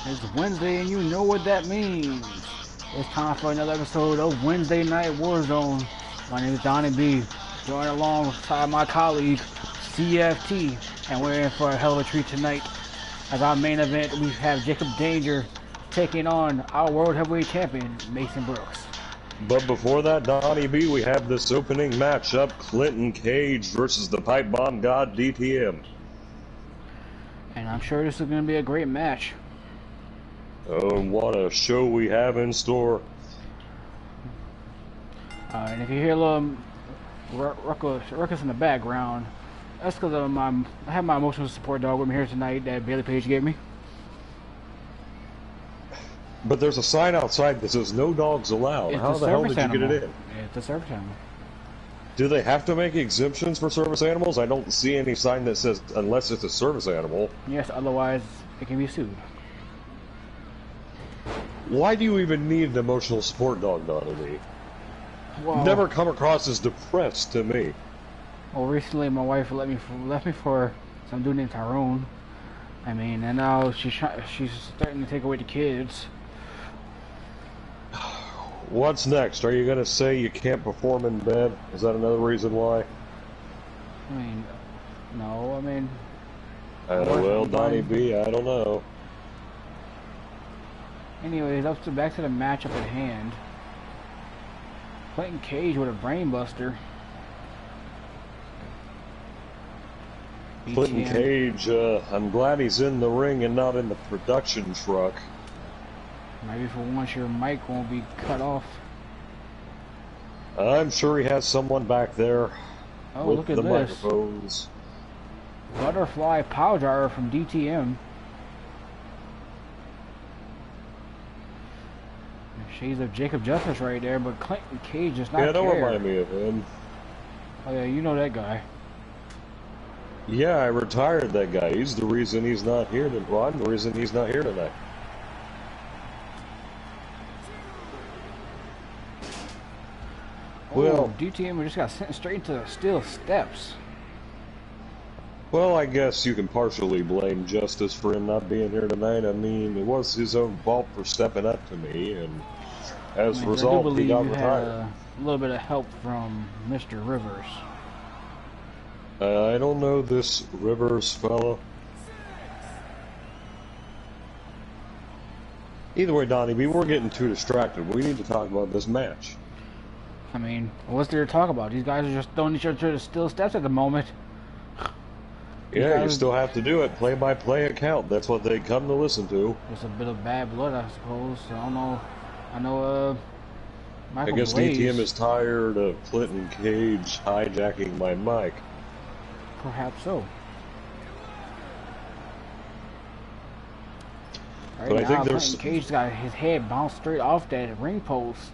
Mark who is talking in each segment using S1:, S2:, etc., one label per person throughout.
S1: It's Wednesday and you know what that means. It's time for another episode of Wednesday Night Warzone. My name is Donnie B. Joined alongside my colleague CFT. And we're in for a hell of a treat tonight. As our main event, we have Jacob Danger taking on our World Heavyweight Champion, Mason Brooks.
S2: But before that, Donnie B, we have this opening matchup, Clinton Cage versus the Pipe Bomb God DTM.
S1: And I'm sure this is going to be a great match.
S2: Oh, what a show we have in store.
S1: And if you hear a little ruckus in the background, that's because I have my emotional support dog with me here tonight that Bailey Page gave me.
S2: But there's a sign outside that says no dogs allowed.
S1: It's
S2: How the hell did you get it in?
S1: It's a service animal.
S2: Do they have to make exemptions for service animals? I don't see any sign that says unless it's a service animal.
S1: Yes, otherwise it can be sued.
S2: Why do you even need an emotional support dog, Donnie?
S1: Well,
S2: never come across as depressed to me.
S1: Well, recently my wife left me for some dude named Tyrone. I mean, and now she's starting to take away the kids.
S2: What's next? Are you going to say you can't perform in bed? Is that another reason why?
S1: I mean, no, I mean...
S2: well, Donnie B, I don't know.
S1: Anyways, back to the matchup at hand. Clinton Cage with a brainbuster.
S2: Clinton Cage, I'm glad he's in the ring and not in the production truck.
S1: Maybe for once your mic won't be cut off.
S2: I'm sure he has someone back there with
S1: look at
S2: the
S1: this.
S2: microphones.
S1: Butterfly power driver from DTM. Shades of Jacob Justice right there, but Clinton Cage does not care.
S2: Yeah, don't remind me of him.
S1: Oh yeah, you know that guy.
S2: Yeah, I retired that guy. He's the reason he's not here tonight. Well, I'm the reason he's not here tonight.
S1: Well, DTM just got sent straight to the steel steps.
S2: Well, I guess you can partially blame Justice for him not being here tonight. I mean, it was his own fault for stepping up to me, and as a result, he got retired.
S1: A little bit of help from Mr. Rivers.
S2: I don't know this Rivers fellow. Either way, Donnie B, we're getting too distracted. We need to talk about this match.
S1: I mean, what's there to talk about? These guys are just throwing each other to the steel steps at the moment.
S2: Yeah, you still have to do it. Play-by-play account. That's what they come to listen to.
S1: There's a bit of bad blood, I suppose. I don't know. I know, Michael
S2: I guess
S1: Blaze,
S2: DTM is tired of Clinton Cage hijacking my mic.
S1: Perhaps so. Right
S2: But
S1: now,
S2: I think there's...
S1: Clinton Cage got his head bounced straight off that ring post.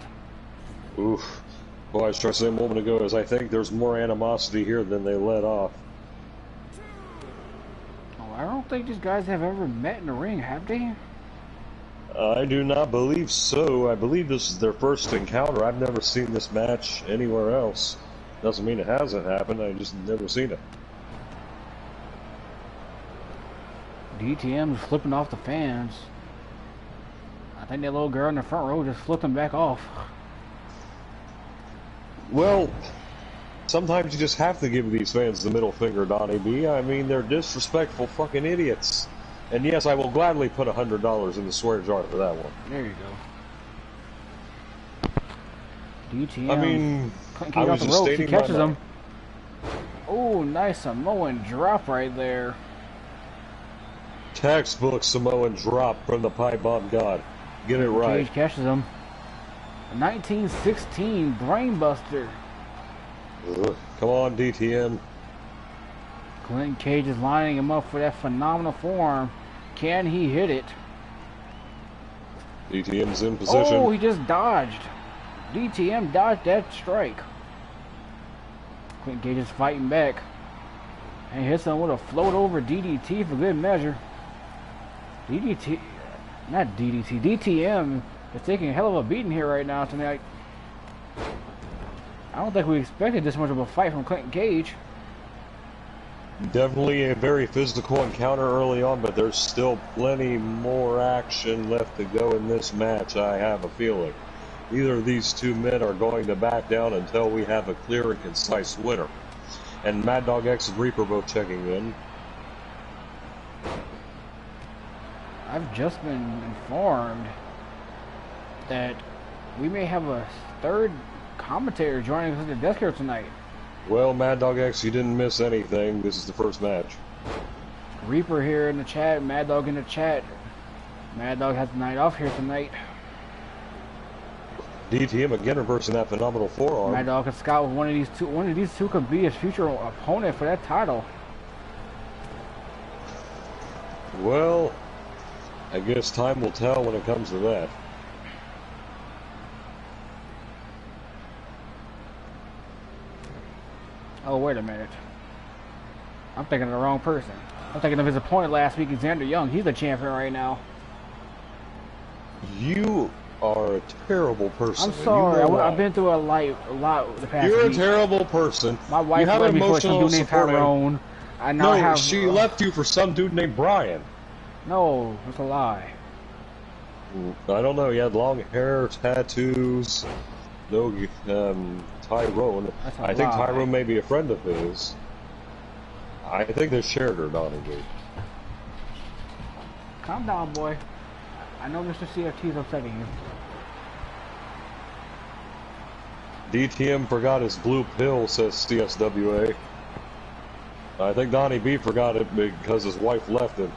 S2: Oof. Well, I was trying to say a moment ago is I think there's more animosity here than they let off.
S1: Oh, I don't think these guys have ever met in the ring, have they?
S2: I do not believe so. I believe this is their first encounter. I've never seen this match anywhere else. Doesn't mean it hasn't happened. I just never seen it.
S1: DTM is flipping off the fans. I think that little girl in the front row just flipped them back off.
S2: Well, sometimes you just have to give these fans the middle finger, Donnie B. I mean, they're disrespectful fucking idiots. And yes, I will gladly put $100 in the swear jar for that one.
S1: There you go. DTM.
S2: I mean,
S1: I was just stating he catches him. Oh, nice Samoan drop right there.
S2: Textbook Samoan drop from the Pipe Bomb God. Get it right.
S1: Cage catches him. 1916 brainbuster.
S2: Come on, DTM.
S1: Clinton Cage is lining him up for that phenomenal forearm. Can he hit it?
S2: DTM's in position.
S1: Oh, he just dodged. DTM dodged that strike. Clinton Cage is fighting back. And he hits him with a float over DDT for good measure. DDT, not DDT, DTM is taking a hell of a beating here right now tonight. I don't think we expected this much of a fight from Clinton Cage.
S2: Definitely a very physical encounter early on, but there's still plenty more action left to go in this match, I have a feeling. Neither of these two men are going to back down until we have a clear and concise winner. And Mad Dog X and Reaper both checking in.
S1: I've just been informed that we may have a third commentator joining us at the desk here tonight.
S2: Well, Mad Dog X, you didn't miss anything. This is the first match.
S1: Reaper here in the chat, Mad Dog in the chat. Mad Dog has the night off here tonight.
S2: DTM again reversing that phenomenal forearm.
S1: Mad Dog and Scott with one of these two. One of these two could be his future opponent for that title.
S2: Well, I guess time will tell when it comes to that.
S1: Oh, wait a minute. I'm thinking of the wrong person. I'm thinking of his opponent last week, Xander Young. He's the champion right now.
S2: You are a terrible person.
S1: I'm sorry. I've been through a lot the past
S2: You're
S1: week.
S2: a terrible person.
S1: My wife left me for some dude named Tyrone.
S2: She left you for some dude named Brian.
S1: No, it's a lie.
S2: I don't know. He had long hair, tattoos. No, Tyrone. I think Tyrone may be a friend of his. I think they shared her, Donnie.
S1: Calm down, boy. I know Mr. CFT is upsetting you.
S2: DTM forgot his blue pill, says CSWA. I think Donnie B forgot it because his wife left him.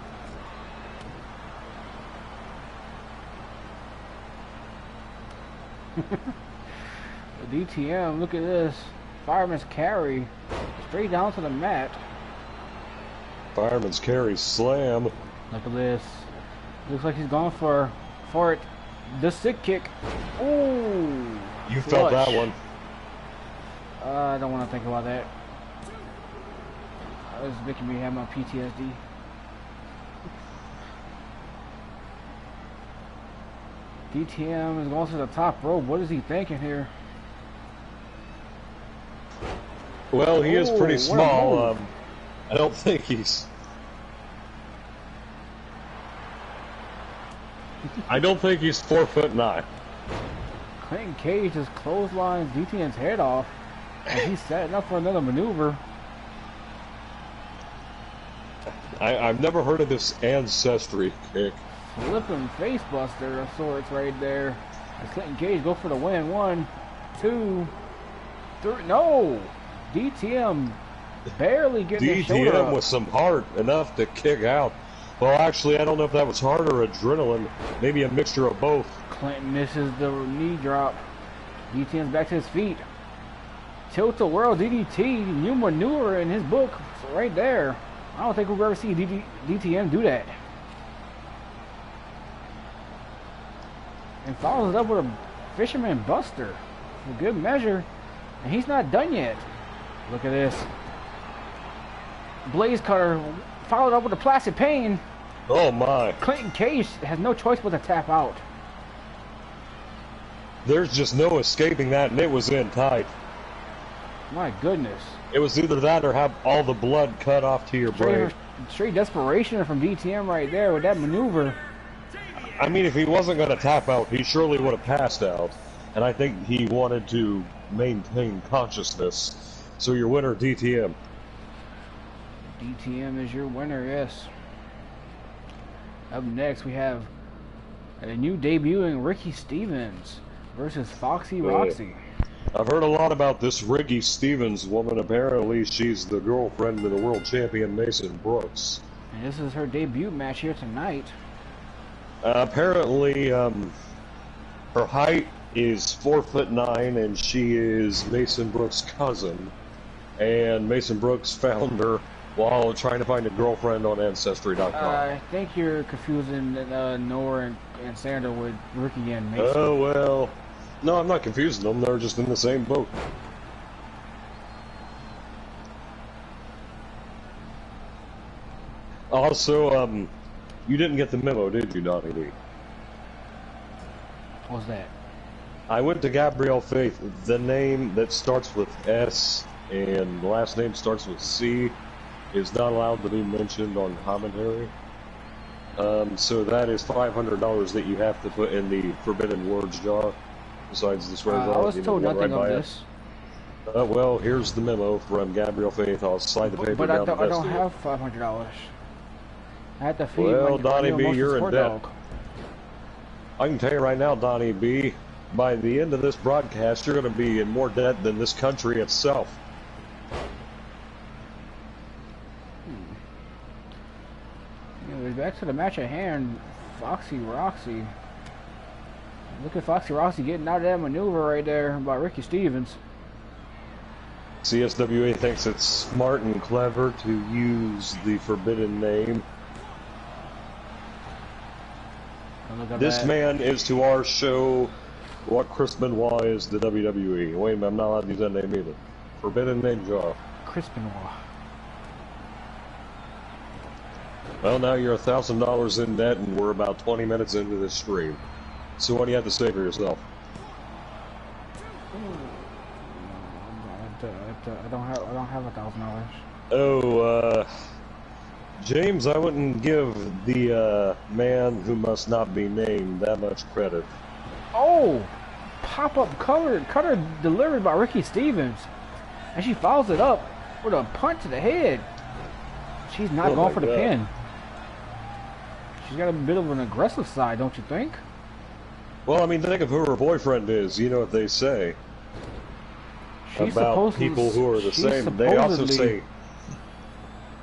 S1: DTM, look at this. Fireman's carry. Straight down to the mat.
S2: Fireman's carry slam.
S1: Look at this. Looks like he's going for it. The sick kick. Ooh.
S2: You felt that one.
S1: I don't want to think about that. This is making me have my PTSD. DTM is going to the top rope. What is he thinking here?
S2: Well, he is pretty small. I don't think he's... I don't think he's 4'9".
S1: Clinton Cage just clotheslines DTM's head off, and he's setting up for another maneuver.
S2: I've never heard of this ancestry kick.
S1: Flipping face buster of sorts right there. And Clinton Cage go for the win. 1, 2, 3. No! DTM barely getting his shoulder up.
S2: DTM with some heart, enough to kick out. Well, actually, I don't know if that was heart or adrenaline. Maybe a mixture of both.
S1: Clinton misses the knee drop. DTM's back to his feet. Tilt-a-whirl DDT, new maneuver in his book. So right there. I don't think we'll ever see DTM do that. And follows it up with a Fisherman Buster. For good measure. And he's not done yet. Look at this. Blaze Cutter followed up with a Placid Pain.
S2: Oh my.
S1: Clinton Cage has no choice but to tap out.
S2: There's just no escaping that, and it was in tight.
S1: My goodness.
S2: It was either that or have all the blood cut off to your brain.
S1: Straight desperation from DTM right there with that maneuver.
S2: I mean, if he wasn't going to tap out, he surely would have passed out. And I think he wanted to maintain consciousness. So your winner, DTM.
S1: DTM is your winner, yes. Up next, we have a new debuting Ricky Stevens versus Foxy Roxy.
S2: I've heard a lot about this Ricky Stevens woman. Apparently, she's the girlfriend of the world champion Mason Brooks.
S1: And this is her debut match here tonight.
S2: Apparently, her height is 4'9", and she is Mason Brooks' cousin. And Mason Brooks found her while trying to find a girlfriend on Ancestry.com.
S1: I think you're confusing Noah and Sandra with Ricky and Mason.
S2: Oh, well. No, I'm not confusing them. They're just in the same boat. Also, you didn't get the memo, did you, Donnie D?
S1: What's that?
S2: I went to Gabrielle Faith. The name that starts with S and the last name starts with C is not allowed to be mentioned on commentary. So that is $500 that you have to put in the forbidden words jar, besides the swear jar.
S1: I was told nothing of this.
S2: Well, here's the memo from Gabrielle Faith. I'll slide the paper down.
S1: But I don't have $500. I have to feed
S2: well,
S1: my
S2: Donnie B, you're in debt.
S1: dog.
S2: I can tell you right now, Donnie B, by the end of this broadcast, you're going to be in more debt than this country itself.
S1: Anyways, back to the match at hand. Foxy Roxy. Look at Foxy Roxy getting out of that maneuver right there by Ricky Stevens.
S2: CSWA thinks it's smart and clever to use the forbidden name. This man is to our show what Chris Benoit is to WWE. Wait a minute, I'm not allowed to use that name either. Forbidden name jar.
S1: Chris Benoit.
S2: Well, now you're $1,000 in debt, and we're about 20 minutes into this stream. So what do you have to say for yourself?
S1: I don't have $1,000.
S2: Oh, James, I wouldn't give the man who must not be named that much credit.
S1: Oh, pop-up cutter delivered by Ricky Stevens, and she follows it up with a punch to the head. She's not going for the pin. She's got a bit of an aggressive side, don't you think?
S2: Well, I mean, think of who her boyfriend is. You know what they say about people who are the same. They also say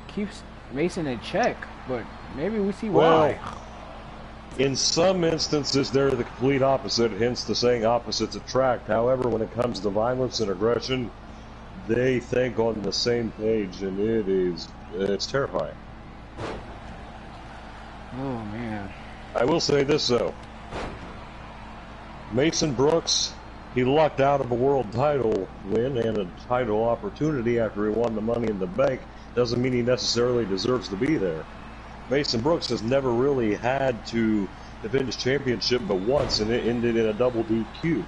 S1: keeps Mason in check, but maybe we see why.
S2: In some instances, they're the complete opposite, hence the saying opposites attract. However, when it comes to violence and aggression, they think on the same page, and it's terrifying.
S1: Oh, man.
S2: I will say this, though. Mason Brooks, he lucked out of a world title win and a title opportunity after he won the Money in the Bank. Doesn't mean he necessarily deserves to be there. Mason Brooks has never really had to defend his championship but once, and it ended in a double DQ.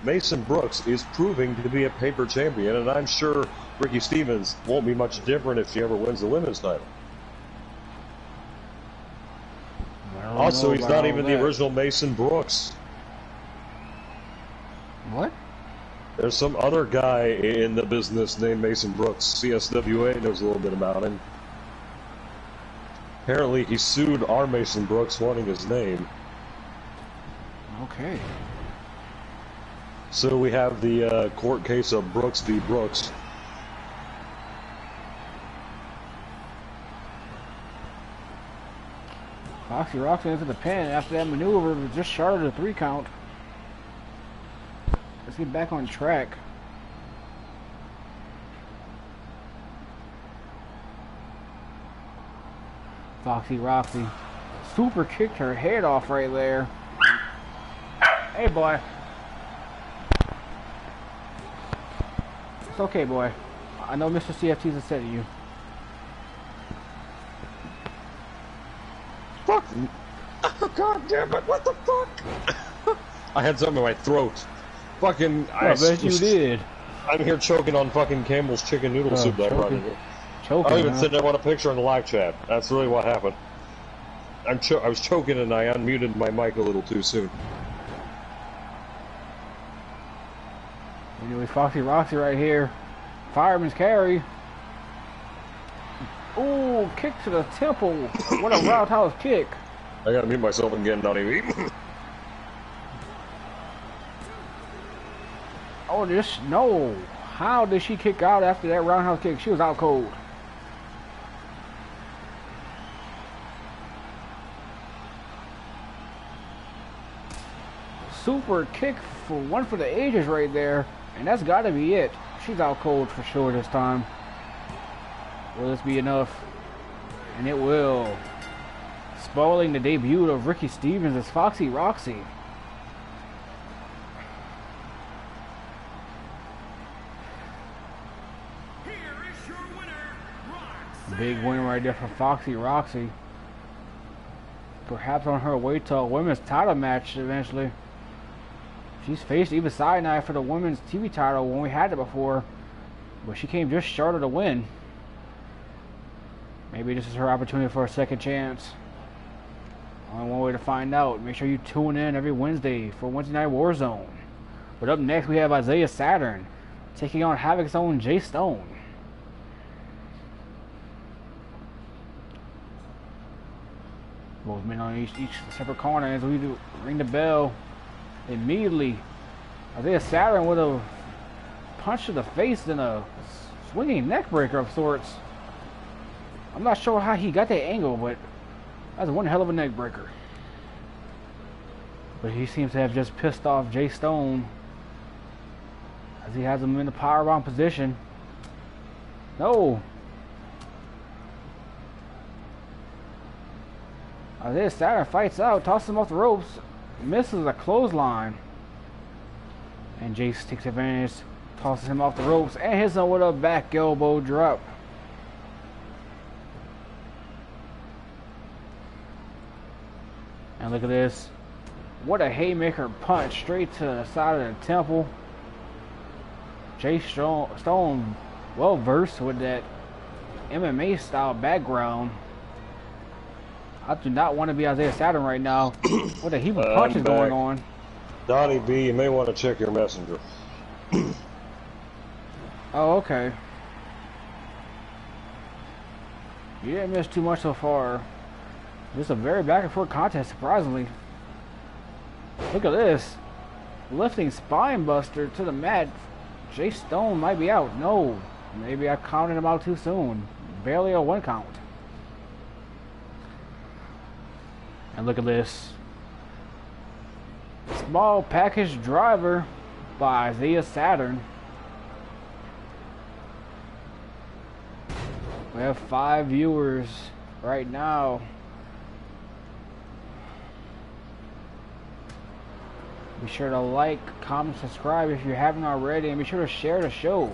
S2: Mason Brooks is proving to be a paper champion, and I'm sure Ricky Stevens won't be much different if she ever wins the women's title. Also, he's not even the original Mason Brooks.
S1: What?
S2: There's some other guy in the business named Mason Brooks. CSWA knows a little bit about him. Apparently, he sued our Mason Brooks wanting his name.
S1: Okay.
S2: So we have the court case of Brooks v. Brooks.
S1: Foxy Roxy into the pin after that maneuver, was just short of the 3 count. Let's get back on track. Foxy Roxy super kicked her head off right there. Hey, boy. It's okay, boy. I know Mr. CFT's upset at you.
S2: Fuck! God damn it! What the fuck? I had something in my throat. Fucking!
S1: I bet you did.
S2: I'm here choking on fucking Campbell's chicken noodle soup that I brought in here.
S1: Choking,
S2: I even said I want a picture in the live chat. That's really what happened. I was choking and I unmuted my mic a little too soon.
S1: Anyway, Foxy Roxy right here. Fireman's carry. Ooh, kick to the temple. What a roundhouse kick.
S2: I gotta mute myself again, Donnie.
S1: Oh, no. How did she kick out after that roundhouse kick? She was out cold. Super kick for one for the ages right there. And that's got to be it. She's out cold for sure this time. Will this be enough? And it will. Spoiling the debut of Ricky Stevens as Foxy Roxy.
S3: Here is your winner, Roxy.
S1: Big win right there for Foxy Roxy. Perhaps on her way to a women's title match eventually. She's faced Eva Sinai for the women's TV title when we had it before, but she came just short of the win. Maybe this is her opportunity for a second chance. Only one way to find out. Make sure you tune in every Wednesday for Wednesday Night Warzone. But up next we have Isaiah Saturn taking on Havoc's own JStone. Both men on each separate corner as we do ring the bell. Immediately, Isaiah Saturn with a punch to the face and a swinging neck breaker of sorts. I'm not sure how he got that angle, but that's one hell of a neck breaker. But he seems to have just pissed off JStone as he has him in the power bomb position. No. Isaiah Saturn fights out, tosses him off the ropes, misses a clothesline. And Jace takes advantage, tosses him off the ropes, and hits him with a back elbow drop. And look at this. What a haymaker punch straight to the side of the temple. JStone well versed with that MMA style background. I do not want to be Isaiah Saturn right now. What a heap of punches going on.
S2: Donnie B, you may want to check your messenger.
S1: Oh, okay. You didn't miss too much so far. This is a very back and forth contest, surprisingly. Look at this. Lifting spine buster to the mat. JStone might be out. No. Maybe I counted him out too soon. Barely a one count. And look at this. Small package driver by Isaiah Saturn. We have 5 viewers right now. Be sure to like, comment, subscribe if you haven't already, and be sure to share the show.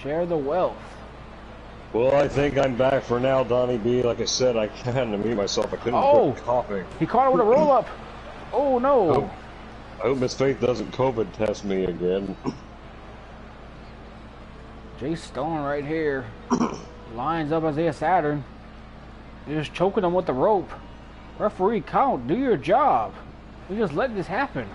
S1: Share the wealth.
S2: Well, I think I'm back for now, Donnie B. Like I said, I can't mute myself. I couldn't quit coughing.
S1: He caught it with a roll-up. Oh, no.
S2: I hope Miss Faith doesn't COVID test me again.
S1: JStone right here. Lines up Isaiah Saturn. You're just choking him with the rope. Referee, count. Do your job. We just let this happen.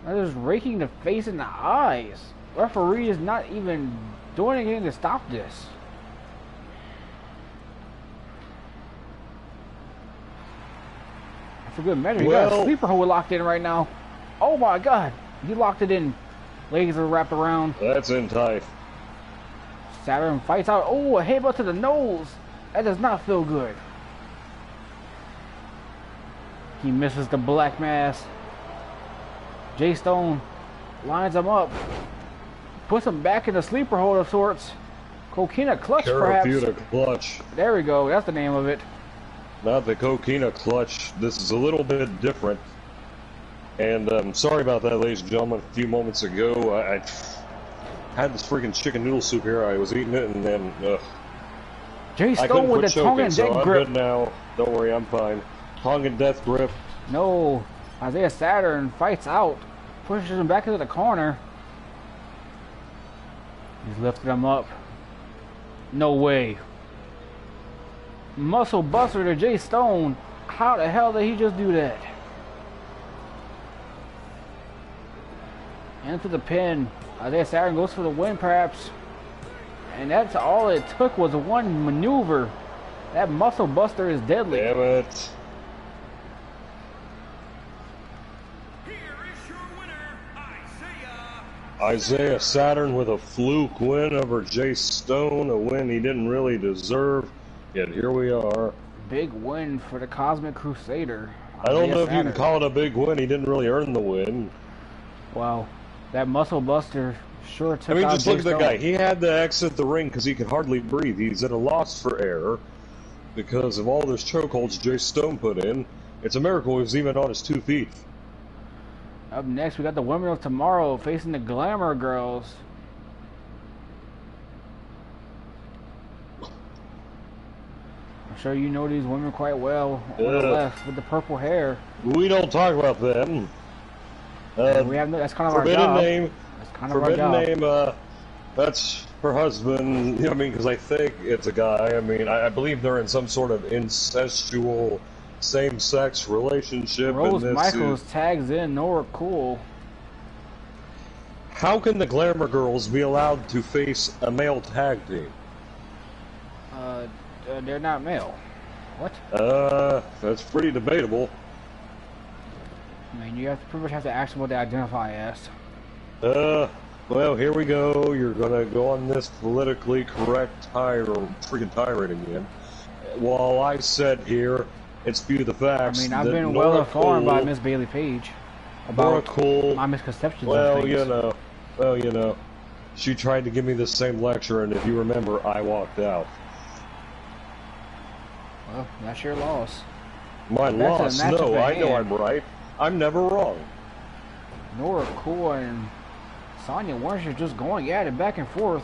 S1: That is raking the face in the eyes. Referee is not even doing anything to stop this. For good measure, he got a sleeper hold locked in right now. Oh my god, he locked it in. Legs are wrapped around.
S2: That's in tight.
S1: Saturn fights out. Oh, a headbutt to the nose. That does not feel good. He misses the black mass. JStone lines him up. Puts him back in the sleeper hold of sorts. Coquina clutch, perhaps.
S2: Clutch.
S1: There we go. That's the name of it.
S2: Not the Coquina clutch. This is a little bit different. And sorry about that, ladies and gentlemen. A few moments ago, I had this freaking chicken noodle soup here. I was eating it, and then
S1: JStone with the tongue and death grip.
S2: I'm good now. Don't worry, I'm fine. Tongue and death grip.
S1: No. Isaiah Saturn fights out. Pushes him back into the corner. He's lifted him up. No way. Muscle buster to JStone. How the hell did he just do that? Into the pin. Isaiah Saturn goes for the win, perhaps. And that's all it took was one maneuver. That muscle buster is deadly.
S2: Damn it.
S3: Here is your winner,
S2: Isaiah Saturn with a fluke win over JStone, a win he didn't really deserve. Yet here we are.
S1: Big win for the Cosmic Crusader.
S2: I don't know if you can call it a big win. He didn't really earn the win.
S1: Wow. That muscle buster sure took out
S2: just look at the guy. He had to exit the ring because he could hardly breathe. He's at a loss for air because of all those chokeholds JStone put in. It's a miracle he was even on his 2 feet.
S1: Up next, we got the women of tomorrow facing the Glamour girls. I'm sure you know these women quite well. On the left with the purple hair.
S2: We don't talk about them.
S1: We have no, that's kind of our job. kind of our
S2: forbidden
S1: job.
S2: name, that's her husband. I mean, because I think it's a guy. I mean, I believe they're in some sort of incestual same-sex relationship.
S1: Rose
S2: and this
S1: Michaels
S2: is...
S1: tags in Nora Cool.
S2: How can the Glamour girls be allowed to face a male tag team?
S1: They're not male. What?
S2: That's pretty debatable.
S1: I mean, you have to pretty much have to ask them what they identify as.
S2: Well, here we go. You're gonna go on this politically correct freaking tirade again. While I said here, it's due the facts.
S1: I mean, I've
S2: that
S1: been
S2: Nora
S1: well informed by
S2: Cole-
S1: Miss Bailey Page
S2: Nora
S1: about
S2: Cole,
S1: my misconceptions of
S2: well,
S1: things.
S2: you know, she tried to give me the same lecture, and if you remember, I walked out.
S1: Well, that's your loss.
S2: My
S1: Back to the
S2: loss?
S1: matchup
S2: No,
S1: at
S2: I know
S1: hand.
S2: I'm right. I'm never wrong.
S1: Nora Cool and Sonya Warner just going at it back and forth.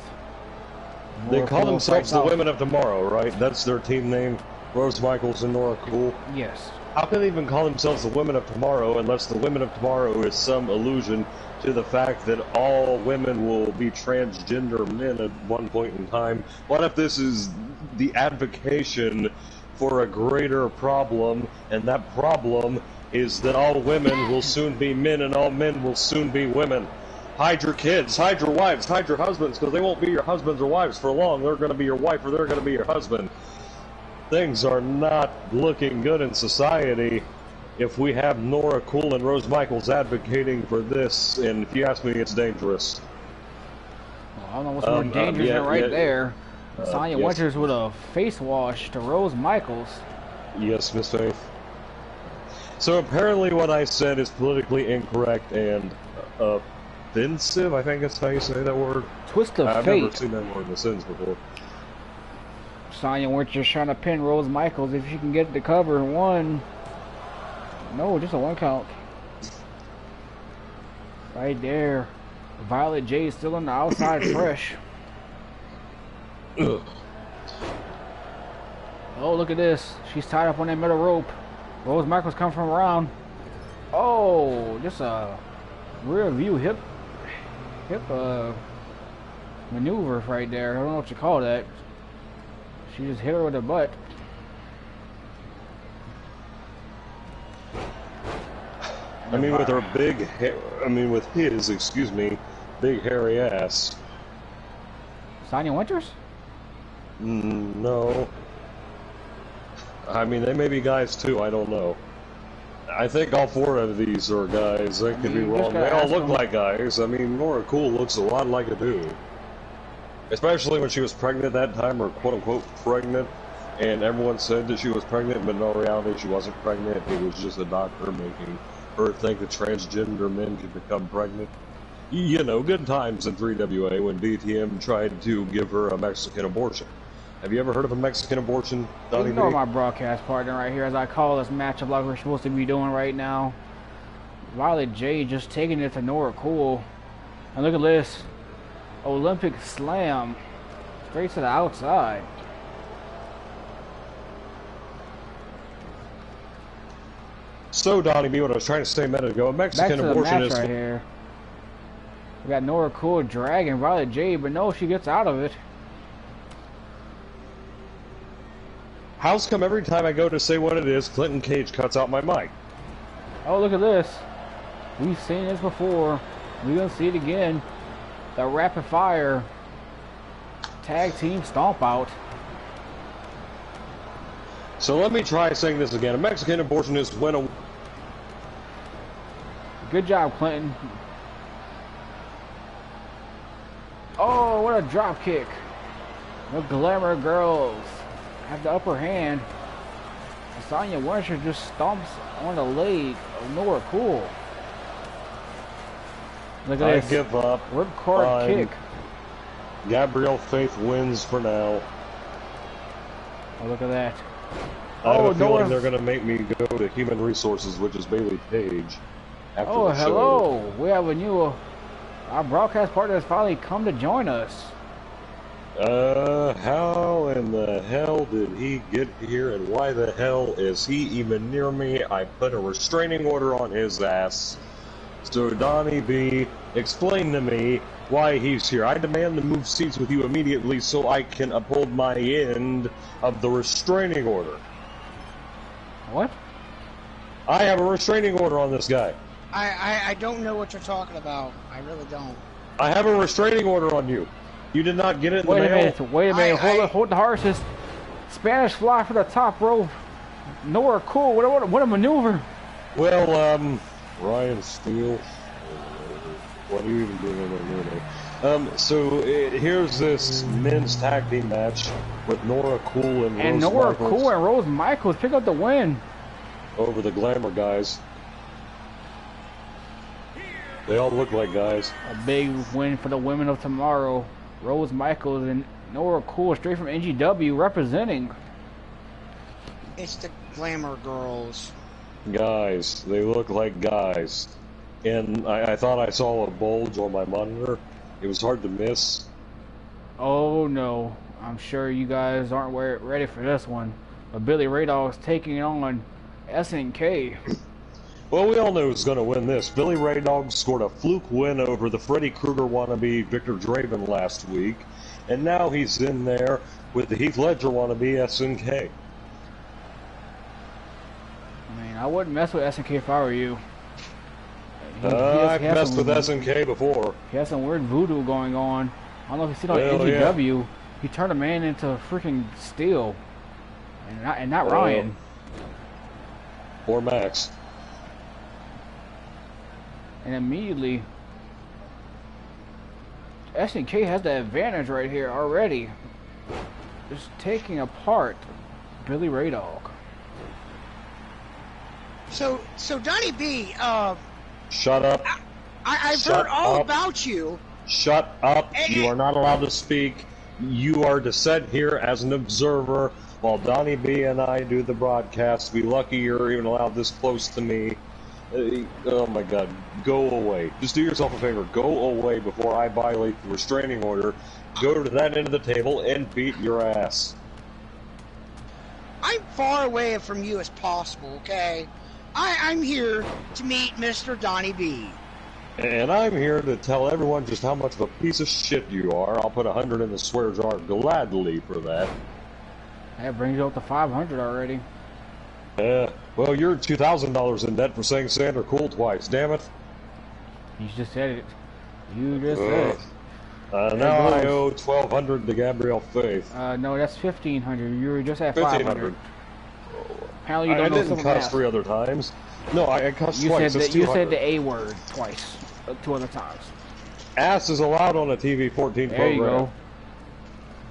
S2: They
S1: Nora
S2: call
S1: Cool
S2: themselves
S1: fights
S2: the
S1: out.
S2: Women of Tomorrow, right? That's their team name. Rose Michaels and Nora Cool.
S1: Yes.
S2: How can they even call themselves the Women of Tomorrow unless the Women of Tomorrow is some allusion to the fact that all women will be transgender men at one point in time? What if this is the advocation for a greater problem, and that problem is that all women will soon be men and all men will soon be women? Hide your kids, hide your wives, hide your husbands, because they won't be your husbands or wives for long. They're going to be your wife or they're going to be your husband. Things are not looking good in society if we have Nora Cool and Rose Michaels advocating for this, and if you ask me, it's dangerous.
S1: Well, I don't know what's more dangerous than right there. Sonya
S2: yes.
S1: Winters with a face wash to Rose Michaels.
S2: Yes, Miss Faith. So apparently what I said is politically incorrect and offensive, I think that's how you say that word.
S1: Twist of
S2: I've
S1: fate.
S2: never seen that word in a sentence before.
S1: Sonya Winters trying to pin Rose Michaels if she can get the cover. One. No, just a one count. Right there. Violet J still on the outside fresh.
S2: Ugh.
S1: Oh, look at this. She's tied up on that middle rope. Rose Michaels come from around. Oh, just a rear view hip maneuver right there. I don't know what you call that. She just hit her with her butt.
S2: I mean, with her with his, excuse me, big hairy ass.
S1: Sonya Winters?
S2: No. I mean, they may be guys too, I don't know. I think all four of these are guys. I could be wrong. They all look like guys. I mean, Nora Cool looks a lot like a dude. Especially when she was pregnant that time, or quote-unquote pregnant, and everyone said that she was pregnant, but in all reality she wasn't pregnant. It was just a doctor making her think that transgender men could become pregnant. You know, good times in 3WA when DTM tried to give her a Mexican abortion. Have you ever heard of a Mexican abortion, Donnie?
S1: Ignore my broadcast partner right here as I call this matchup like we're supposed to be doing right now. Violet J just taking it to Nora Cool. And look at this. Olympic slam. Straight to the outside.
S2: So, Donnie B, what I was trying to say a minute ago, a Mexican
S1: Back to the
S2: abortion
S1: match
S2: is...
S1: right here. We got Nora Cool dragging Violet J, but no, she gets out of it.
S2: How's come every time I go to say what it is, Clinton Cage cuts out my mic?
S1: Oh, look at this. We've seen this before. We're going to see it again. The rapid fire tag team stomp out.
S2: So let me try saying this again. A Mexican abortion is when a...
S1: Good job, Clinton. Oh, what a drop kick. The Glamour girls have the upper hand. Sonya Winters just stomps on the leg of Nora Cool. Look at
S2: I
S1: this.
S2: give up.
S1: Ripcord kick.
S2: Gabrielle Faith wins for now.
S1: Oh, look at that.
S2: I have
S1: Oh,
S2: a feeling
S1: Nora...
S2: they're going to make me go to Human Resources, which is Bailey Page. After
S1: Oh,
S2: the show.
S1: hello. We have a new... our broadcast partner has finally come to join us.
S2: How in the hell did he get here, and why the hell is he even near me? I put a restraining order on his ass. So Donnie B, explain to me why he's here. I demand to move seats with you immediately so I can uphold my end of the restraining order.
S1: What?
S2: I have a restraining order on this guy.
S4: I don't know what you're talking about. I really don't.
S2: I have a restraining order on you. You did not get it in the mail?
S1: Wait a minute, hold the horses. Spanish fly for the top rope. Nowhere cool. What a maneuver.
S2: Well, Ryan Steele. What are you even doing? So here's this men's tag team match with Nora Cool and
S1: Nora Cool and Rose Michaels pick up the win
S2: over the Glamour guys. They all look like guys.
S1: A big win for the women of tomorrow. Rose Michaels and Nora Cool straight from NGW representing.
S4: It's the Glamour girls.
S2: Guys, they look like guys. And I thought I saw a bulge on my monitor. It was hard to miss.
S1: Oh no, I'm sure you guys aren't ready for this one. But Billy Ray Dog's taking on SNK.
S2: Well, we all know who's going to win this. Billy Ray Dog scored a fluke win over the Freddy Krueger wannabe Victor Draven last week. And now he's in there with the Heath Ledger wannabe SNK.
S1: I mean, I wouldn't mess with SNK if I were you.
S2: I've messed with SNK before.
S1: He has some weird voodoo going on. I don't know if you see it on NGW. Yeah. He turned a man into freaking steel. And not Ryan.
S2: Or Max.
S1: And immediately, SNK has the advantage right here already. Just taking apart Billy Ray Dog.
S4: So Donnie B,
S2: shut up.
S4: I've heard all about you.
S2: Shut up. You are not allowed to speak. You are to sit here as an observer while Donnie B and I do the broadcast. Be lucky you're even allowed this close to me. Oh my God, go away. Just do yourself a favor. Go away before I violate the restraining order. Go to that end of the table and beat your ass.
S4: I'm far away from you as possible, okay? I'm here to meet Mr. Donnie B.
S2: And I'm here to tell everyone just how much of a piece of shit you are. I'll put 100 in the swear jar gladly for that.
S1: That brings you up to 500 already.
S2: Well, you're $2,000 in debt for saying Sandra Cool twice, damn it.
S1: You just said it. You just said it.
S2: Now I owe $1,200 to Gabrielle Faith.
S1: No, that's $1,500. You were just at $500. Apparently you don't know
S2: didn't cuss 3 other times. No, I cussed twice.
S1: You said the A word twice. 2 other times.
S2: Ass is allowed on a TV 14 program.
S1: There you go.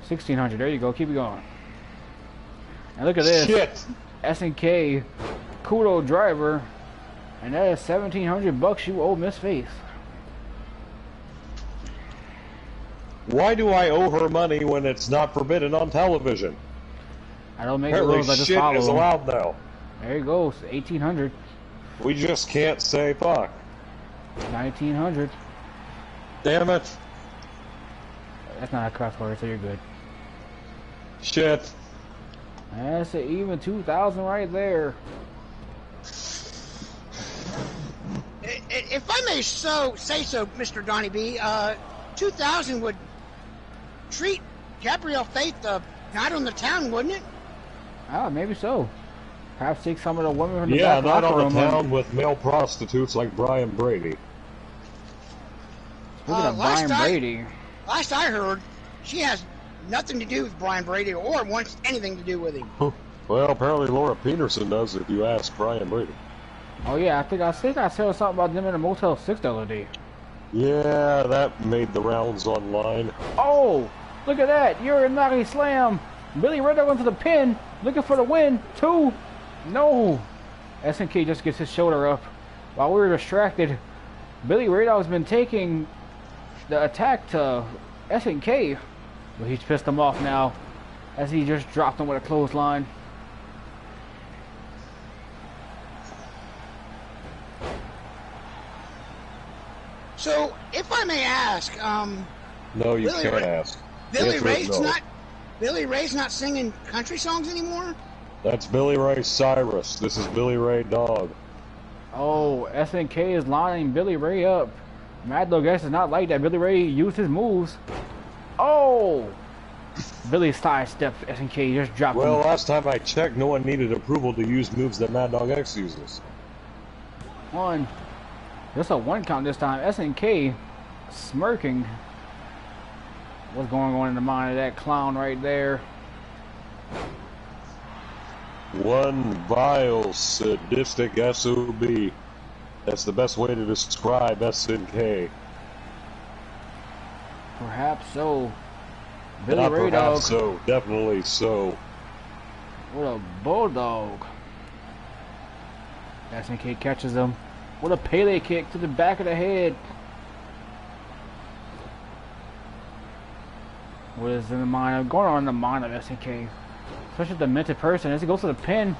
S1: 1,600. There you go. Keep it going. And look at this.
S2: Shit.
S1: SNK Kudo driver, and that is $1,700 you owe Miss Faith.
S2: Why do I owe her money when it's not forbidden on television?
S1: I don't make the rules. I just follow
S2: shit is allowed now.
S1: There you go. 1,800.
S2: We just can't say fuck.
S1: 1,900.
S2: Damn it.
S1: That's not a cuss word, so you're good.
S2: Shit.
S1: That's an even 2,000 right there.
S4: If I may say so, Mr. Donnie B, 2,000 would treat Gabrielle Faith night on the town, wouldn't it?
S1: Ah, maybe so. Perhaps take some of the women from the
S2: back
S1: not
S2: on the town with male prostitutes like Brian Brady.
S1: Speaking of Brian Brady,
S4: last I heard, she has nothing to do with Brian Brady or wants anything to do with him.
S2: Well, apparently Laura Peterson does if you ask Brian Brady.
S1: Oh yeah, I think I said something about them in a Motel 6 the other day.
S2: Yeah, that made the rounds online.
S1: Oh, look at that. You're a Nagi Slam. Billy Ray Dog went to the pin, looking for the win. 2. No. SNK just gets his shoulder up. While we were distracted, Billy Ray Dog's been taking the attack to SNK. But he's pissed him off now as he just dropped him with a clothesline.
S4: So, if I may ask,
S2: no, you can't ask.
S4: Billy Ray's not singing country songs anymore?
S2: That's Billy Ray Cyrus. This is Billy Ray Dog.
S1: Oh, SNK is lining Billy Ray up. Mad Dog X is not like that. Billy Ray used his moves. Oh! Billy sidestepped SNK, just dropped him.
S2: Well, last time I checked, no one needed approval to use moves that Mad Dog X uses.
S1: One. Just a one count this time. SNK smirking. What's going on in the mind of that clown right there?
S2: One vile, sadistic SOB. That's the best way to describe SNK.
S1: Perhaps so. Billy Ray Dog.
S2: Perhaps so. Definitely so.
S1: What a bulldog. SNK catches him. What a Pele kick to the back of the head. What is in the mind of going on in the mind of SNK? Especially the demented person as he goes to the pin.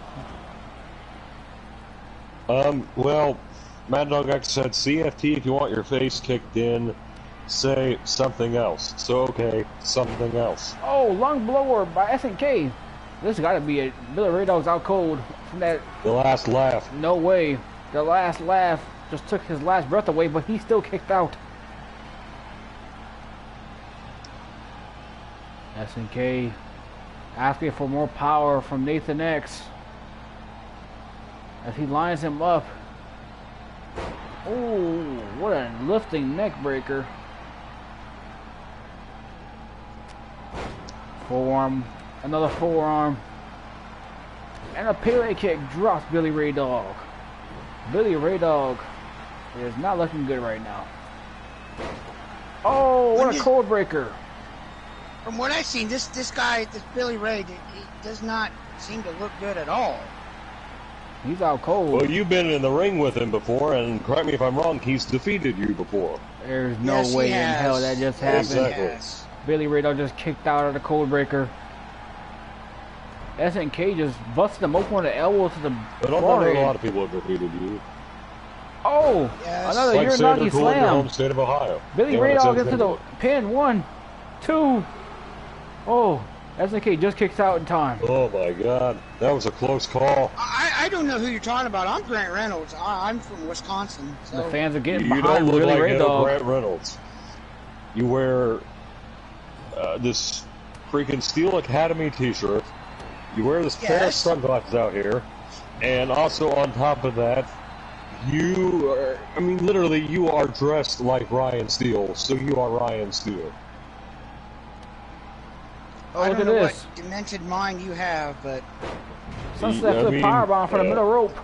S2: Well, Mad Dog X said, CFT, if you want your face kicked in, say something else. So, okay, something else.
S1: Oh, lung blower by SNK. This has got to be it. Billy Ray Dog's out cold from that.
S2: The last laugh.
S1: No way. The last laugh just took his last breath away, but he still kicked out. SNK asking for more power from Nathan X as he lines him up. Oh, what a lifting neck breaker. Forearm, another forearm, and a Pele kick drops Billy Ray Dog. Billy Ray Dog is not looking good right now. Oh, what a cold breaker.
S4: From what I've seen, this guy, this Billy Ray, he does not seem to look good at all.
S1: He's out cold.
S2: Well, you've been in the ring with him before, and correct me if I'm wrong, he's defeated you before.
S1: There's no way in hell that just happened.
S2: Exactly.
S4: Yes.
S1: Billy Ray Dog just kicked out of the cold breaker. SNK just busted him open with an elbow to the
S2: But I know a lot of people have defeated you.
S1: Oh,
S4: yes.
S1: another
S2: Like
S1: Uranagi
S2: Saturn, your home
S1: slam.
S2: state of Ohio.
S1: Billy
S2: Yeah,
S1: Ray
S2: that's
S1: Dog into the
S2: exactly.
S1: pin. 1, 2. Oh, SNK just kicks out in time.
S2: Oh my God, that was a close call.
S4: I don't know who you're talking about. I'm Grant Reynolds. I'm from Wisconsin. So.
S1: The fans are getting
S2: You don't
S1: behind
S2: look
S1: Billy
S2: like
S1: Ray Dog.
S2: Grant Reynolds. You wear this freaking Steel Academy t-shirt. You wear this pair of
S4: Yes.
S2: sunglasses out here. And also on top of that, you are, I mean, literally, you are dressed like Ryan Steele. So you are Ryan Steele.
S1: Oh,
S4: I
S1: look
S4: don't
S1: at
S4: know
S1: this.
S4: what demented mind you have, but
S1: Sunset
S2: I
S1: flip
S2: mean,
S1: powerbomb for the middle rope.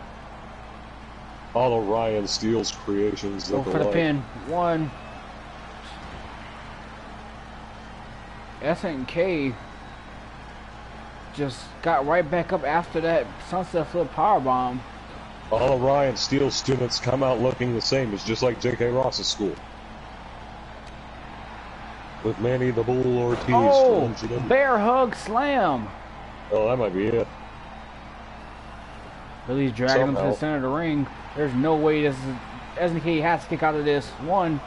S2: All of Ryan Steele's creations
S1: Go
S2: look
S1: for the
S2: alike.
S1: pin. 1. SNK just got right back up after that sunset flip powerbomb.
S2: All of Ryan Steele's students come out looking the same. It's just like J.K. Ross's school. With Manny the Bull Ortiz.
S1: Oh,
S2: from MGM.
S1: bear hug slam.
S2: Oh, that might be it.
S1: Billy's dragging him to the
S2: Somehow.
S1: center of the ring. There's no way this is... SNK has to kick out of this. 1,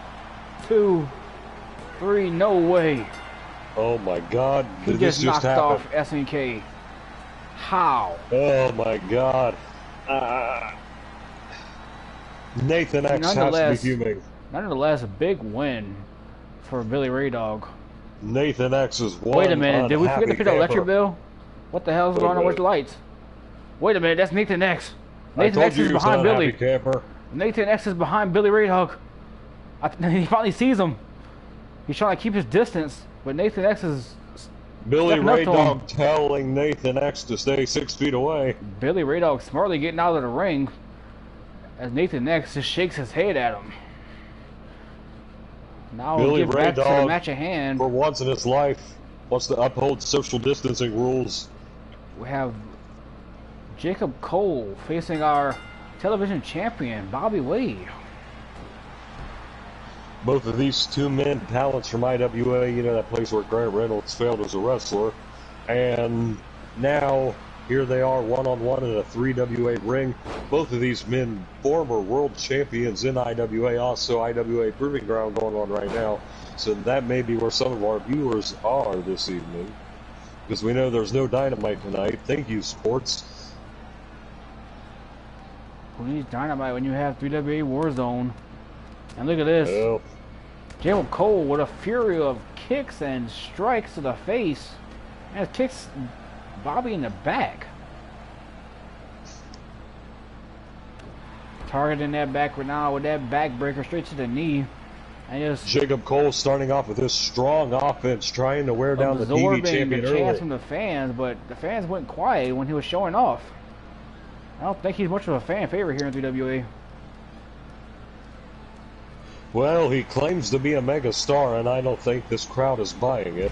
S1: 2, 3. No way.
S2: Oh my God!
S1: He
S2: Did
S1: just
S2: this just
S1: knocked
S2: happen?
S1: off SNK. How?
S2: Oh my God! Nathan X has to be
S1: Nonetheless-
S2: fuming.
S1: Nonetheless, a big win for Billy Ray Dog.
S2: Nathan X is one.
S1: Wait a minute, did we forget to
S2: unhappy
S1: put the electric
S2: camper.
S1: bill? What the hell is going on with the lights? Wait a minute, that's Nathan X.
S2: I
S1: Nathan
S2: told
S1: X
S2: you
S1: is
S2: he was
S1: behind
S2: an unhappy
S1: Billy.
S2: camper.
S1: Nathan X is behind Billy Ray Dog. He finally sees him. He's trying to keep his distance, but Nathan X is...
S2: Billy
S1: stepping up
S2: Ray
S1: to him.
S2: Dog telling Nathan X to stay 6 feet away.
S1: Billy Ray Dog smartly getting out of the ring as Nathan X just shakes his head at him. Now we'll
S2: Billy
S1: get
S2: Ray
S1: back to the
S2: Dog,
S1: match at hand.
S2: for once in his life, wants to uphold social distancing rules.
S1: We have Jacob Cole facing our television champion, Bobby Lee.
S2: Both of these two men, talents from IWA, you know, that place where Grant Reynolds failed as a wrestler. And now, here they are, one-on-one in a 3WA ring. Both of these men, former world champions in IWA, also IWA Proving Ground going on right now. So that may be where some of our viewers are this evening. Because we know there's no Dynamite tonight. Thank you, sports.
S1: Who needs Dynamite when you have 3WA Warzone? And look at this.
S2: Well,
S1: Jacob Cole with a fury of kicks and strikes to the face. And kicks Bobby in the back. Targeting that back right now with that backbreaker straight to the knee. And just
S2: Jacob Cole starting off with this strong offense, trying to wear down the TV champion
S1: the
S2: early.
S1: chance from the fans, but the fans went quiet when he was showing off. I don't think he's much of a fan favorite here in 3WA.
S2: Well, he claims to be a mega star, and I don't think this crowd is buying it.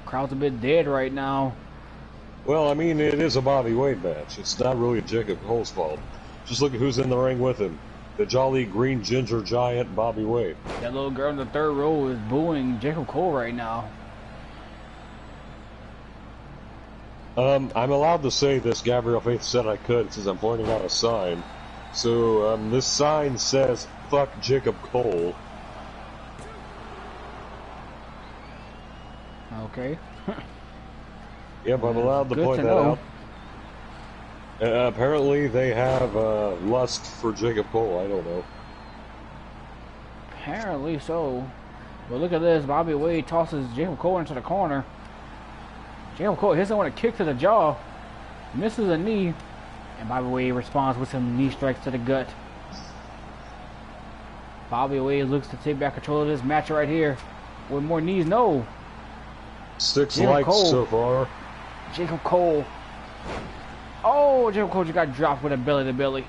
S1: Crowd's a bit dead right now.
S2: Well, I mean, it is a Bobby Wade match. It's not really Jacob Cole's fault. Just look at who's in the ring with him. The jolly green ginger giant, Bobby Wade.
S1: That little girl in the third row is booing Jacob Cole right now.
S2: I'm allowed to say this. Gabrielle Faith said I could since I'm pointing out a sign. So, this sign says, "Fuck Jacob Cole."
S1: Okay.
S2: Yep, I'm allowed to
S1: Good
S2: point
S1: to
S2: that
S1: know.
S2: out. Apparently they have lust for Jacob Cole. I don't know.
S1: Apparently so. But look at this. Bobby Wade tosses Jacob Cole into the corner. Jacob Cole hits him with a kick to the jaw. Misses a knee. And Bobby Wade responds with some knee strikes to the gut. Bobby Wade looks to take back control of this match right here. With more knees, no.
S2: 6
S1: Jacob
S2: likes
S1: Cole.
S2: so far.
S1: Jacob Cole. Oh, Jacob Cole just got dropped with a belly to belly.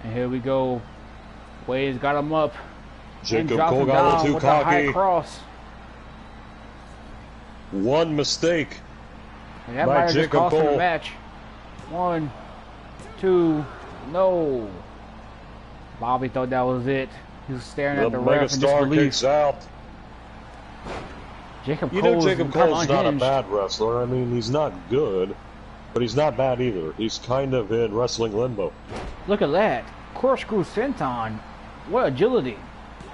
S1: And here we go. Wade's got him up.
S2: Jacob
S1: and drops
S2: Cole
S1: him
S2: got a
S1: down
S2: little too
S1: with a high
S2: cocky.
S1: cross.
S2: One mistake.
S1: And that
S2: by
S1: might have just
S2: Jacob
S1: cost him
S2: Cole.
S1: the match. 1, 2, no. Bobby thought that was it. He was staring at the ref in
S2: megastar
S1: disbelief.
S2: kicks out.
S1: Jacob
S2: You
S1: Cole
S2: know Jacob
S1: is kind of
S2: Cole's not a
S1: unhinged.
S2: bad wrestler. I mean, he's not good, but he's not bad either. He's kind of in wrestling limbo.
S1: Look at that. Corkscrew senton. What agility.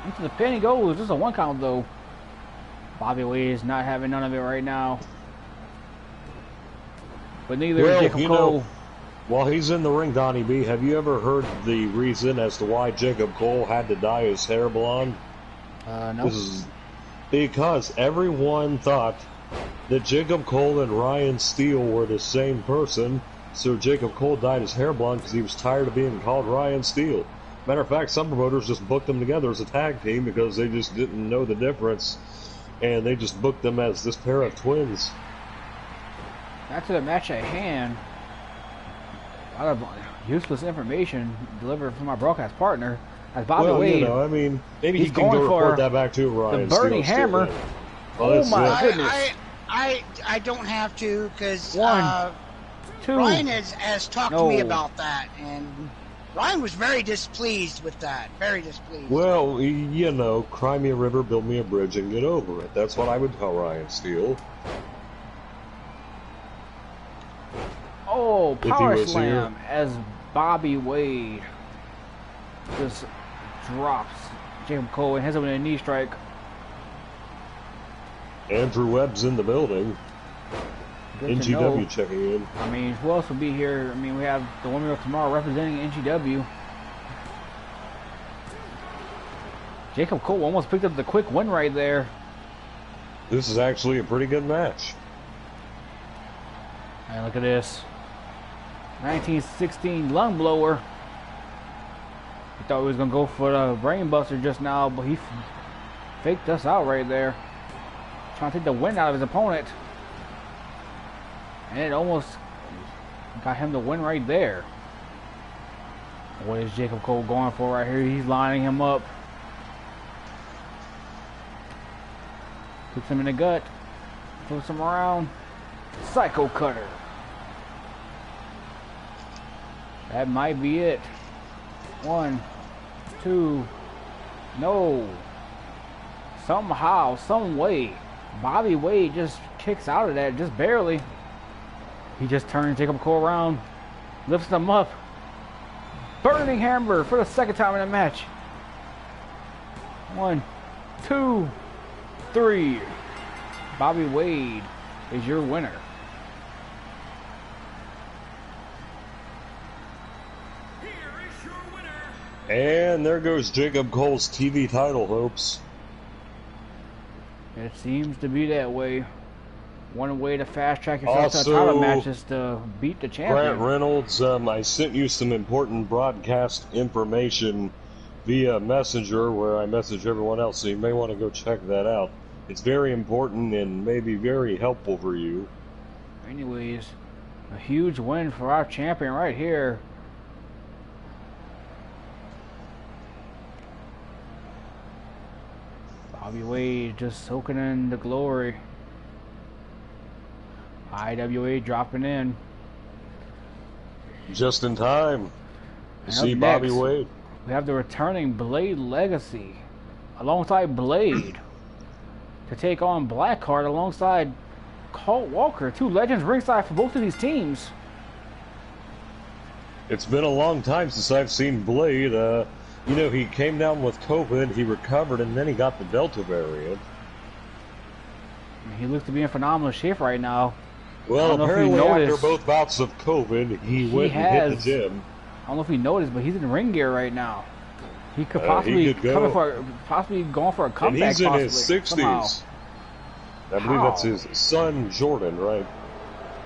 S1: Into the pin he goes. Just a 1 count though. Bobby Wade is not having none of it right now. But neither is Jacob Cole.
S2: While he's in the ring, Donnie B, have you ever heard the reason as to why Jacob Cole had to dye his hair blonde?
S1: No.
S2: This is because everyone thought that Jacob Cole and Ryan Steele were the same person, so Jacob Cole dyed his hair blonde because he was tired of being called Ryan Steele. Matter of fact, some promoters just booked them together as a tag team because they just didn't know the difference, and they just booked them as this pair of twins.
S1: Back to the match at hand. A lot of useless information delivered from my broadcast partner. As Bobby Wade,
S2: you know, I mean, maybe he
S1: he's
S2: can go
S1: going for
S2: report that back to Ryan
S1: the burning
S2: Steele
S1: hammer.
S2: still.
S1: Oh my
S2: that's it.
S1: goodness.
S4: I don't have to because
S1: 1, 2.
S4: Ryan has talked to
S1: No.
S4: me about that, and Ryan was very displeased with that. Very displeased.
S2: Well, you know, cry me a river, build me a bridge, and get over it. That's what I would tell Ryan Steele.
S1: Oh,
S2: he
S1: power
S2: was
S1: slam
S2: here.
S1: as Bobby Wade just drops Jacob Cole and hits him with a knee strike.
S2: Andrew Webb's in the building.
S1: Good to know.
S2: NGW checking in.
S1: I mean, who else will be here? I mean, we have the Women of Tomorrow representing NGW. Jacob Cole almost picked up the quick win right there.
S2: This is actually a pretty good match.
S1: And look at this. 1916 lung blower. He thought he was going to go for the brain buster just now, but he faked us out right there. Trying to take the win out of his opponent. And it almost got him the win right there. What is Jacob Cole going for right here? He's lining him up. Kicks him in the gut. Flips him around. Psycho cutter. That might be it. 1, 2. No. Somehow, some way, Bobby Wade just kicks out of that, just barely. He just turns Jacob Cole around, lifts him up. Burning hammer for the 2nd time in the match. 1, 2, 3. Bobby Wade is your winner.
S2: And there goes Jacob Cole's TV title hopes.
S1: It seems to be that way. One way to fast track yourself to a title match is to beat the champion.
S2: Grant Reynolds, I sent you some important broadcast information via Messenger, where I message everyone else, so you may want to go check that out. It's very important and maybe very helpful for you.
S1: Anyways, a huge win for our champion right here. Bobby Wade just soaking in the glory. IWA dropping in.
S2: Just in time to see Bobby Wade.
S1: We have the returning Blade Legacy alongside Blade to take on Blackheart alongside Colt Walker. Two legends ringside for both of these teams.
S2: It's been a long time since I've seen Blade. You know, he came down with COVID, he recovered, and then he got the Delta variant.
S1: He looks to be in phenomenal shape right now.
S2: Well, apparently after both bouts of COVID, he went and hit the gym.
S1: I don't know if he noticed, but he's in ring gear right now. He could possibly going for a comeback.
S2: And he's in his 60s. Somehow. I believe that's his son Jordan, right?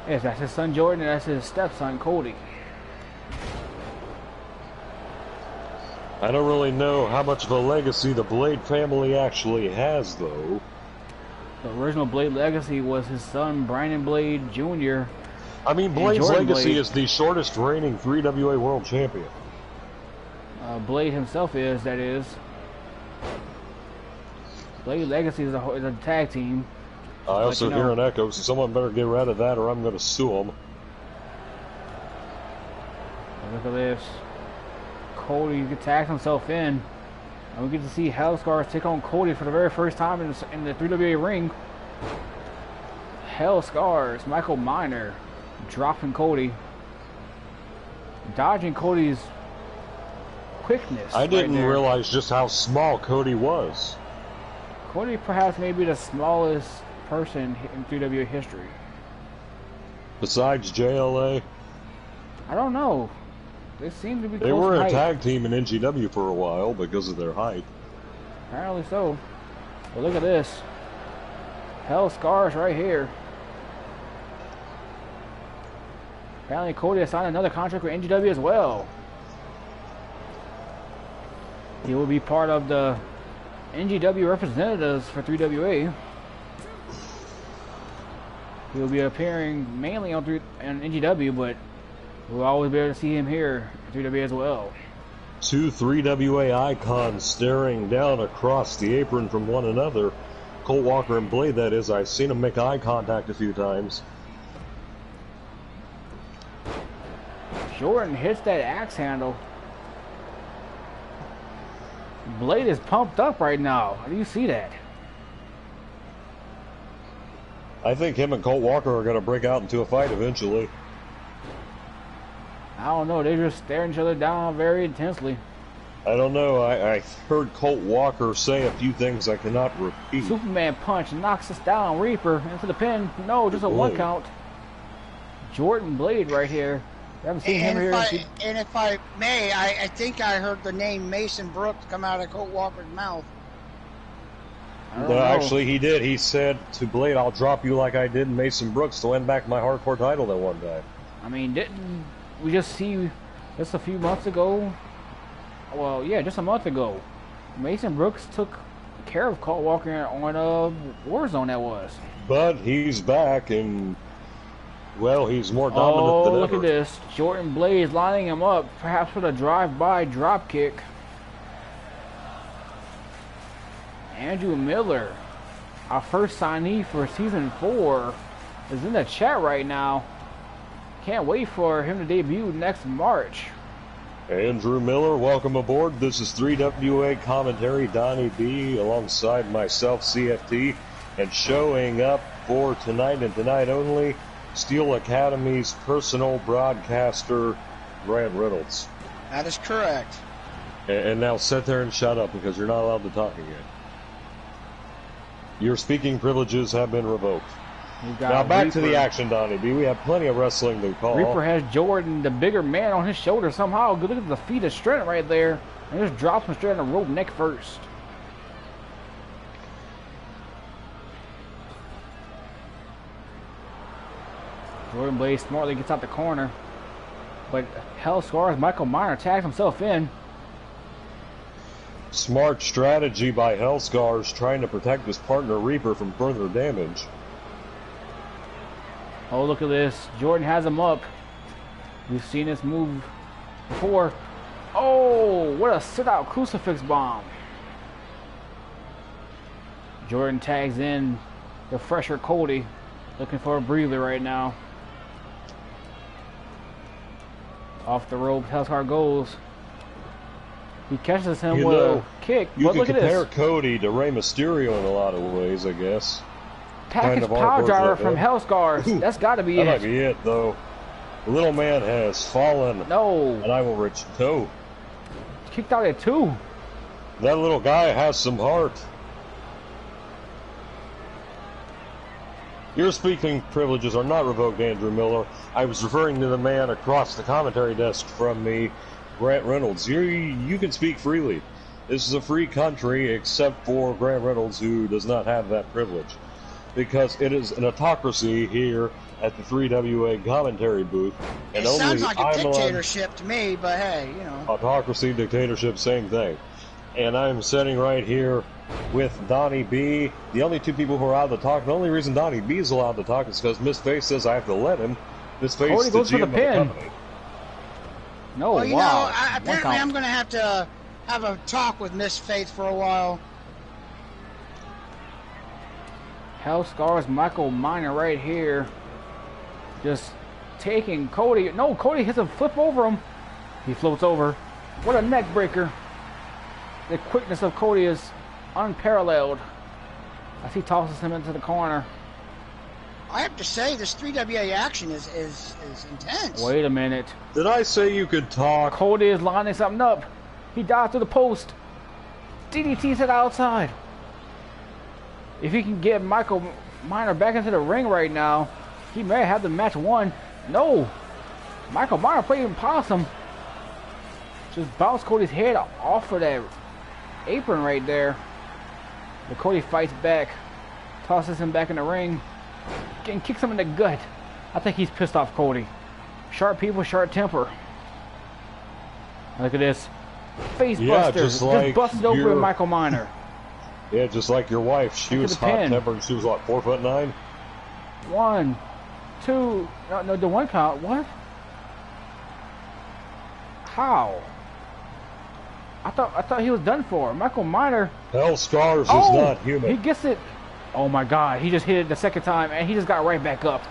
S1: Yes, that's his son Jordan, and that's his stepson Cody.
S2: I don't really know how much of a legacy the Blade family actually has, though.
S1: The original Blade legacy was his son Brandon Blade Jr.
S2: I mean, Blade's legacy is the shortest reigning 3WA World Champion.
S1: Blade himself is, that is. Blade Legacy is a tag team.
S2: I also hear an echo, so someone better get rid of that or I'm going to sue them.
S1: Look at this. Cody tags himself in. And we get to see Hell Scars take on Cody for the very first time in the 3WA ring. Hell Scars, Michael Miner, dropping Cody. Dodging Cody's quickness.
S2: I didn't realize just how small Cody was.
S1: Cody perhaps maybe the smallest person in 3WA history.
S2: Besides JLA?
S1: I don't know. They seem to be
S2: They
S1: close
S2: were
S1: in
S2: a
S1: height.
S2: tag team in NGW for a while because of their height.
S1: Apparently so. But look at this. Hell Scars right here. Apparently Cody has signed another contract with NGW as well. He will be part of the NGW representatives for 3WA. He will be appearing mainly on NGW, but we'll always be able to see him here at 3WA as well.
S2: Two 3WA icons staring down across the apron from one another. Colt Walker and Blade, that is. I've seen them make eye contact a few times.
S1: Jordan hits that axe handle. Blade is pumped up right now. How do you see that?
S2: I think him and Colt Walker are going to break out into a fight eventually.
S1: I don't know. They're just staring each other down very intensely.
S2: I don't know. I heard Colt Walker say a few things I cannot repeat.
S1: Superman punch knocks us down. Reaper into the pin. No, just a one count. Jordan Blade right here. I haven't seen him here.
S4: And if I may, I think I heard the name Mason Brooks come out of Colt Walker's mouth.
S2: No, actually, he did. He said to Blade, "I'll drop you like I did Mason Brooks to win back my hardcore title that one time."
S1: I mean, didn't we just see just a few months ago? Well, yeah, just a month ago, Mason Brooks took care of Colt Walker on Warzone. That was.
S2: But he's back, and well, he's more dominant than ever.
S1: Look at this! Jordan Blade lining him up, perhaps with a drive-by drop kick. Andrew Miller, our first signee for Season 4, is in the chat right now. Can't wait for him to debut next March.
S2: Andrew Miller, welcome aboard. This is 3WA Commentary, Donnie B, alongside myself, CFT, and showing up for tonight and tonight only, Steel Academy's personal broadcaster, Grant Reynolds.
S4: That is correct.
S2: And now sit there and shut up because you're not allowed to talk again. Your speaking privileges have been revoked. Now back to the action, Donnie B. We have plenty of wrestling to call.
S1: Reaper has Jordan, the bigger man, on his shoulder somehow. Look at the feet of strength right there. And just drops him straight on the rope neck first. Jordan Blade smartly gets out the corner. But Hell Scars, Michael Miner tags himself in.
S2: Smart strategy by Hell Scars, trying to protect his partner Reaper from further damage.
S1: Oh, look at this. Jordan has him up. We've seen this move before. Oh, what a sit-out crucifix bomb. Jordan tags in the fresher Cody. Looking for a breather right now. Off the rope, Hellscar goes. He catches him with a kick, but look at this.
S2: You can compare Cody to Rey Mysterio in a lot of ways, I guess.
S1: Package power driver from Hellscars. That's got to be it.
S2: That might be it, though. The little man has fallen.
S1: No.
S2: And I will reach toe.
S1: Kicked out at 2.
S2: That little guy has some heart. Your speaking privileges are not revoked, Andrew Miller. I was referring to the man across the commentary desk from me, Grant Reynolds. You can speak freely. This is a free country except for Grant Reynolds, who does not have that privilege. Because it is an autocracy here at the 3WA commentary booth. And
S4: it sounds like a dictatorship to me, but hey, you know.
S2: Autocracy, dictatorship, same thing. And I'm sitting right here with Donnie B. The only two people who are allowed to talk. The only reason Donnie B is allowed to talk is because Miss Face says I have to let him. Miss Face is the GM of the company.
S1: No,
S4: well, you know, apparently I'm going to have a talk with Miss Faith for a while.
S1: Hell Scars Michael Miner right here. Just taking Cody. No, Cody hits a flip over him. He floats over. What a neck breaker. The quickness of Cody is unparalleled as he tosses him into the corner.
S4: I have to say, this 3WA action is intense.
S1: Wait a minute.
S2: Did I say you could talk?
S1: Cody is lining something up. He dives through the post. DDT's it outside. If he can get Michael Miner back into the ring right now, he may have the match won. No. Michael Miner playing possum. Just bounced Cody's head off of that apron right there. But Cody fights back. Tosses him back in the ring. And kicks him in the gut. I think he's pissed off Cody. Sharp people, sharp temper. Look at this. Face buster. Just busted open with Michael Miner.
S2: Yeah, just like your wife. She was hot-tempered. She was, what, 4'9"?
S1: 1, 2. No, the one count. What? How? I thought he was done for. Michael Miner.
S2: Hell Scars is not human.
S1: He gets it. Oh my God! He just hit it the second time, and he just got right back up.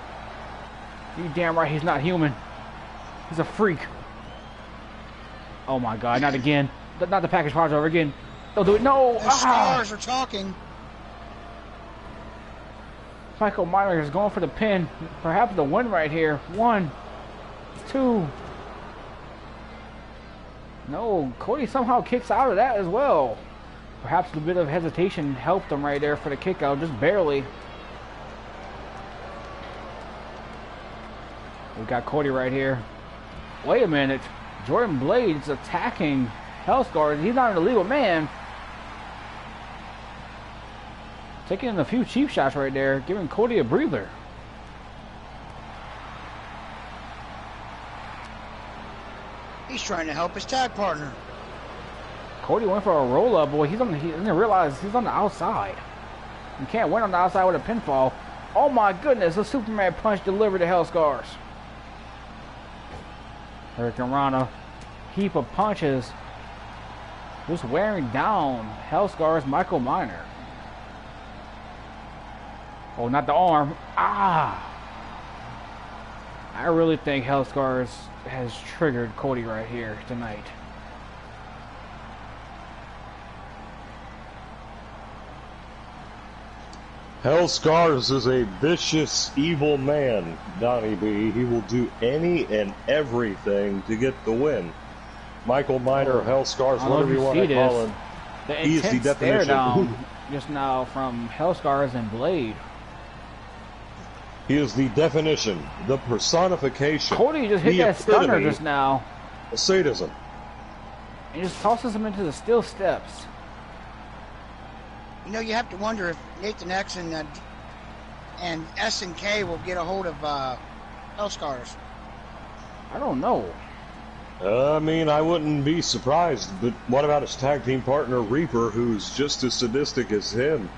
S1: You damn right, he's not human. He's a freak. Oh my God! Not again. Not the package power driver again. Don't do it. No.
S4: The stars are talking.
S1: Michael Miner is going for the pin. Perhaps the win right here. 1, 2. No, Cody somehow kicks out of that as well. Perhaps a bit of hesitation helped him right there for the kick out, just barely. We got Cody right here. Wait a minute. Jordan Blade's attacking Hellscars. He's not an illegal man. Taking in a few cheap shots right there, giving Cody a breather.
S4: He's trying to help his tag partner.
S1: Cody went for a roll-up, boy. He didn't realize he's on the outside. You can't win on the outside with a pinfall. Oh my goodness, a Superman punch delivered to Hellscars. Hurricane Rana, heap of punches. Just wearing down Hellscars Michael Miner. Oh, not the arm. Ah! I really think Hellscars has triggered Cody right here tonight.
S2: Hell Scars is a vicious, evil man, Donnie B. He will do any and everything to get the win. Michael Miner, Hell Scars, whatever you want to call him.
S1: He is the definition. Stare down just now from Hell Scars and Blade.
S2: He is the definition, the personification.
S1: Cody just hit
S2: the
S1: that stunner
S2: epitome
S1: just now.
S2: of sadism.
S1: He just tosses him into the steel steps.
S4: You know, you have to wonder if Nathan X and S&K will get a hold of Hellscars.
S1: I don't know.
S2: I mean, I wouldn't be surprised, but what about his tag team partner, Reaper, who's just as sadistic as him?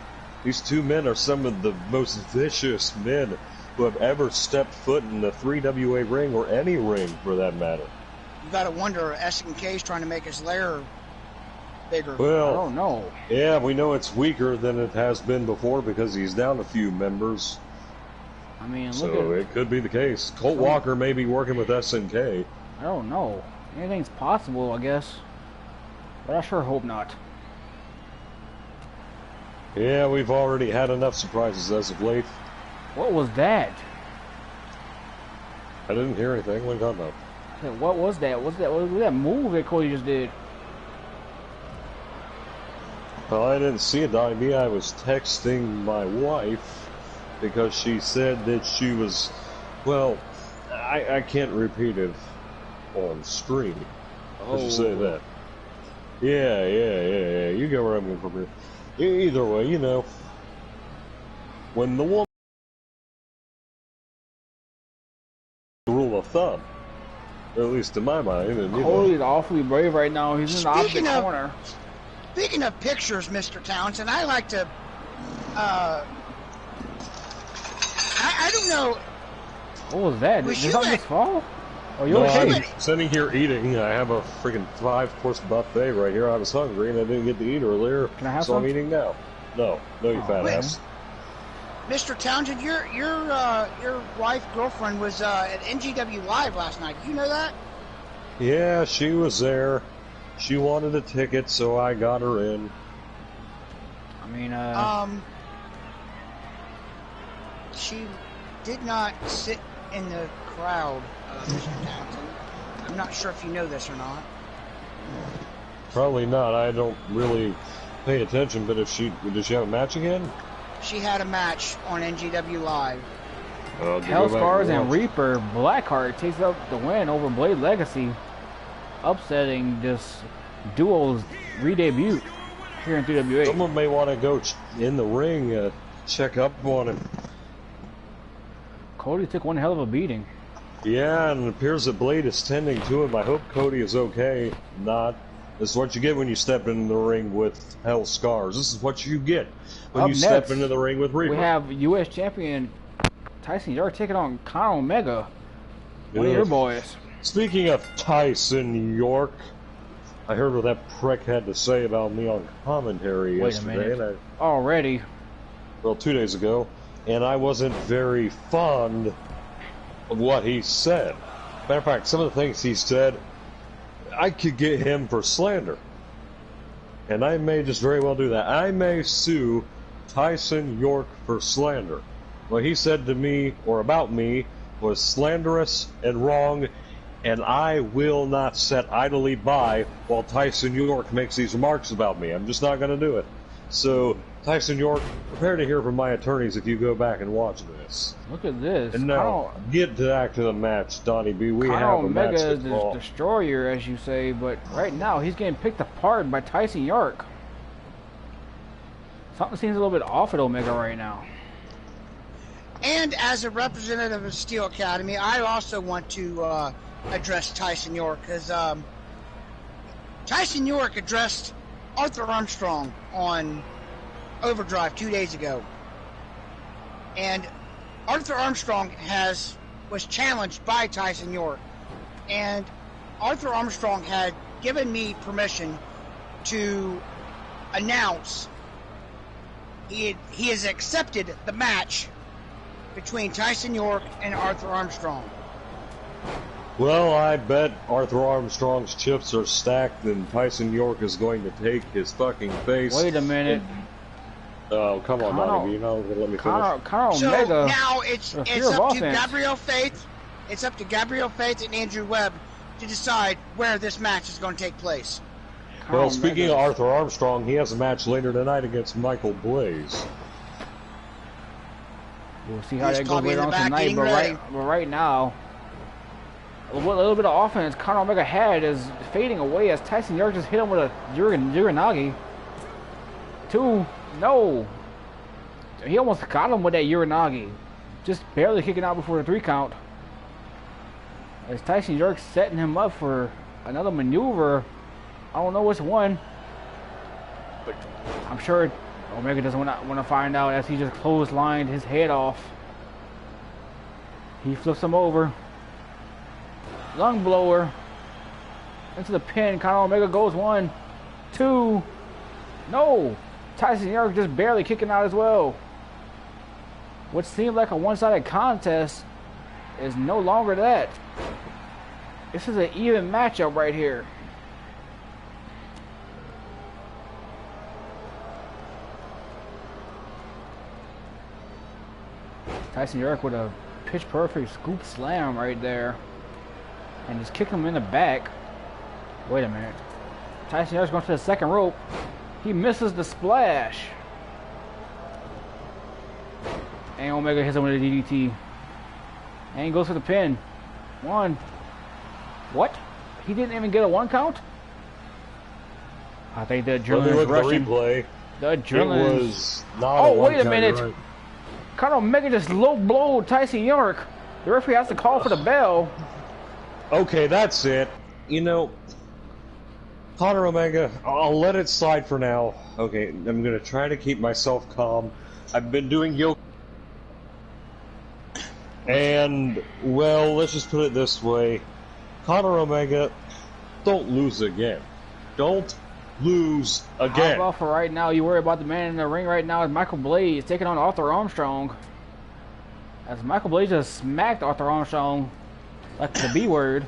S2: These two men are some of the most vicious men who have ever stepped foot in the 3WA ring, or any ring, for that matter.
S4: You gotta wonder, S&K's trying to make his lair bigger.
S2: Well,
S1: I don't know.
S2: yeah, we know it's weaker than it has been before because he's down a few members.
S1: I mean, look
S2: So
S1: at...
S2: it could be the case. Colt Walker may be working with SNK.
S1: I don't know. Anything's possible, I guess. But I sure hope not.
S2: Yeah, we've already had enough surprises as of late.
S1: What was that?
S2: I didn't hear anything. What are you talking about?
S1: I said, what was that? What was that move that Cody just did?
S2: Well, I didn't see it, Donnie B. I was texting my wife because she said that she was... Well, I can't repeat it on stream. Let's just say that. Yeah. You go where I'm going from here. Either way, you know, when the woman... rule of thumb, at least in my mind. And,
S1: Cody's awfully brave right now. He's in the opposite corner.
S4: Speaking of pictures, Mr. Townsend, I like to... I don't know...
S1: What was that? Did something just fall? Oh, you
S2: no,
S1: okay?
S2: I'm sitting here eating. I have a freaking 5-course buffet right here. I was hungry and I didn't get to eat earlier.
S1: Can I have
S2: so
S1: some?
S2: I'm eating now. No, you fat ass.
S4: Mr. Townsend, your wife, girlfriend was at NGW Live last night. You know that?
S2: Yeah, she was there. She wanted a ticket, so I got her in.
S1: I mean,
S4: she did not sit in the crowd, Mr. Townsend. I'm not sure if you know this or not.
S2: Probably not. I don't really pay attention, but did she have a match again?
S4: She had a match on NGW Live.
S1: Hellscars and Reaper, Blackheart takes up the win over Blade Legacy, upsetting this duo's re-debut here in 3WA.
S2: Someone may want to go in the ring, check up on him.
S1: Cody took one hell of a beating.
S2: Yeah, and it appears that Blade is tending to him. I hope Cody is okay. Not. This is what you get when you step into the ring with Hellscars. This is what you get when you step into the ring with Reaper.
S1: We have U.S. champion Tyson York taking on Conor Omega. One of your boys.
S2: Speaking of Tyson York, I heard what that prick had to say about me on commentary yesterday.
S1: And already?
S2: Well, 2 days ago. And I wasn't very fond of what he said. Matter of fact, some of the things he said, I could get him for slander. And I may just very well do that. I may sue Tyson York for slander. What he said to me, or about me, was slanderous and wrong, and I will not sit idly by while Tyson York makes these remarks about me. I'm just not going to do it. So, Tyson York, prepare to hear from my attorneys if you go back and watch this.
S1: Look at this.
S2: And now, get back to the match, Donnie B. We have a match
S1: Omega
S2: to
S1: is
S2: call.
S1: the destroyer, as you say, but right now he's getting picked apart by Tyson York. Something seems a little bit off at Omega right now.
S4: And as a representative of Steel Academy, I also want to address Tyson York, because Tyson York addressed Arthur Armstrong on Overdrive 2 days ago. And Arthur Armstrong was challenged by Tyson York. And Arthur Armstrong had given me permission to announce he has accepted the match between Tyson York and Arthur Armstrong.
S2: Well, I bet Arthur Armstrong's chips are stacked and Tyson York is going to take his fucking face.
S1: Wait a minute.
S2: Oh, come on, Donnie. You know, let me finish.
S1: Conor
S4: So
S1: Omega.
S4: now it's up to Gabrielle Faith. It's up to Gabrielle Faith and Andrew Webb to decide where this match is going to take place.
S2: Well, speaking of Arthur Armstrong, he has a match later tonight against Michael Blaze.
S1: We'll see how
S4: He's
S1: that goes
S4: probably
S1: later
S4: in
S1: on
S4: the back
S1: tonight.
S4: getting
S1: But
S4: ready.
S1: right now, what little bit of offense Conor Omega had is fading away as Tyson York just hit him with a Uranagi. 2, no. He almost got him with that Uranagi. Just barely kicking out before the 3 count. As Tyson York setting him up for another maneuver. I don't know which one. But I'm sure Omega doesn't want to find out as he just clotheslined his head off. He flips him over. Lung blower. Into the pin. Conor Omega goes 1, 2. No. Tyson York just barely kicking out as well. What seemed like a one-sided contest is no longer that. This is an even matchup right here. Tyson York with a pitch-perfect scoop slam right there. And just kick him in the back. Wait a minute. Tyson York's going to the second rope. He misses the splash. And Omega hits him with a DDT. And he goes for the pin. 1. What? He didn't even get a 1 count? I think the adrenaline is rushing.
S2: The replay.
S1: The adrenaline.
S2: It was not
S1: oh,
S2: a 1
S1: wait a
S2: count,
S1: minute.
S2: right.
S1: Conor Omega just low blowed Tyson York. The referee has to call for the bell.
S2: Okay, that's it. You know, Conor Omega, I'll let it slide for now. Okay, I'm going to try to keep myself calm. I've been doing yoga. And, well, let's just put it this way. Conor Omega, don't lose again. Don't lose again.
S1: How about for right now, you worry about the man in the ring right now is Michael Blaze taking on Arthur Armstrong. As Michael Blaze just smacked Arthur Armstrong like the B word.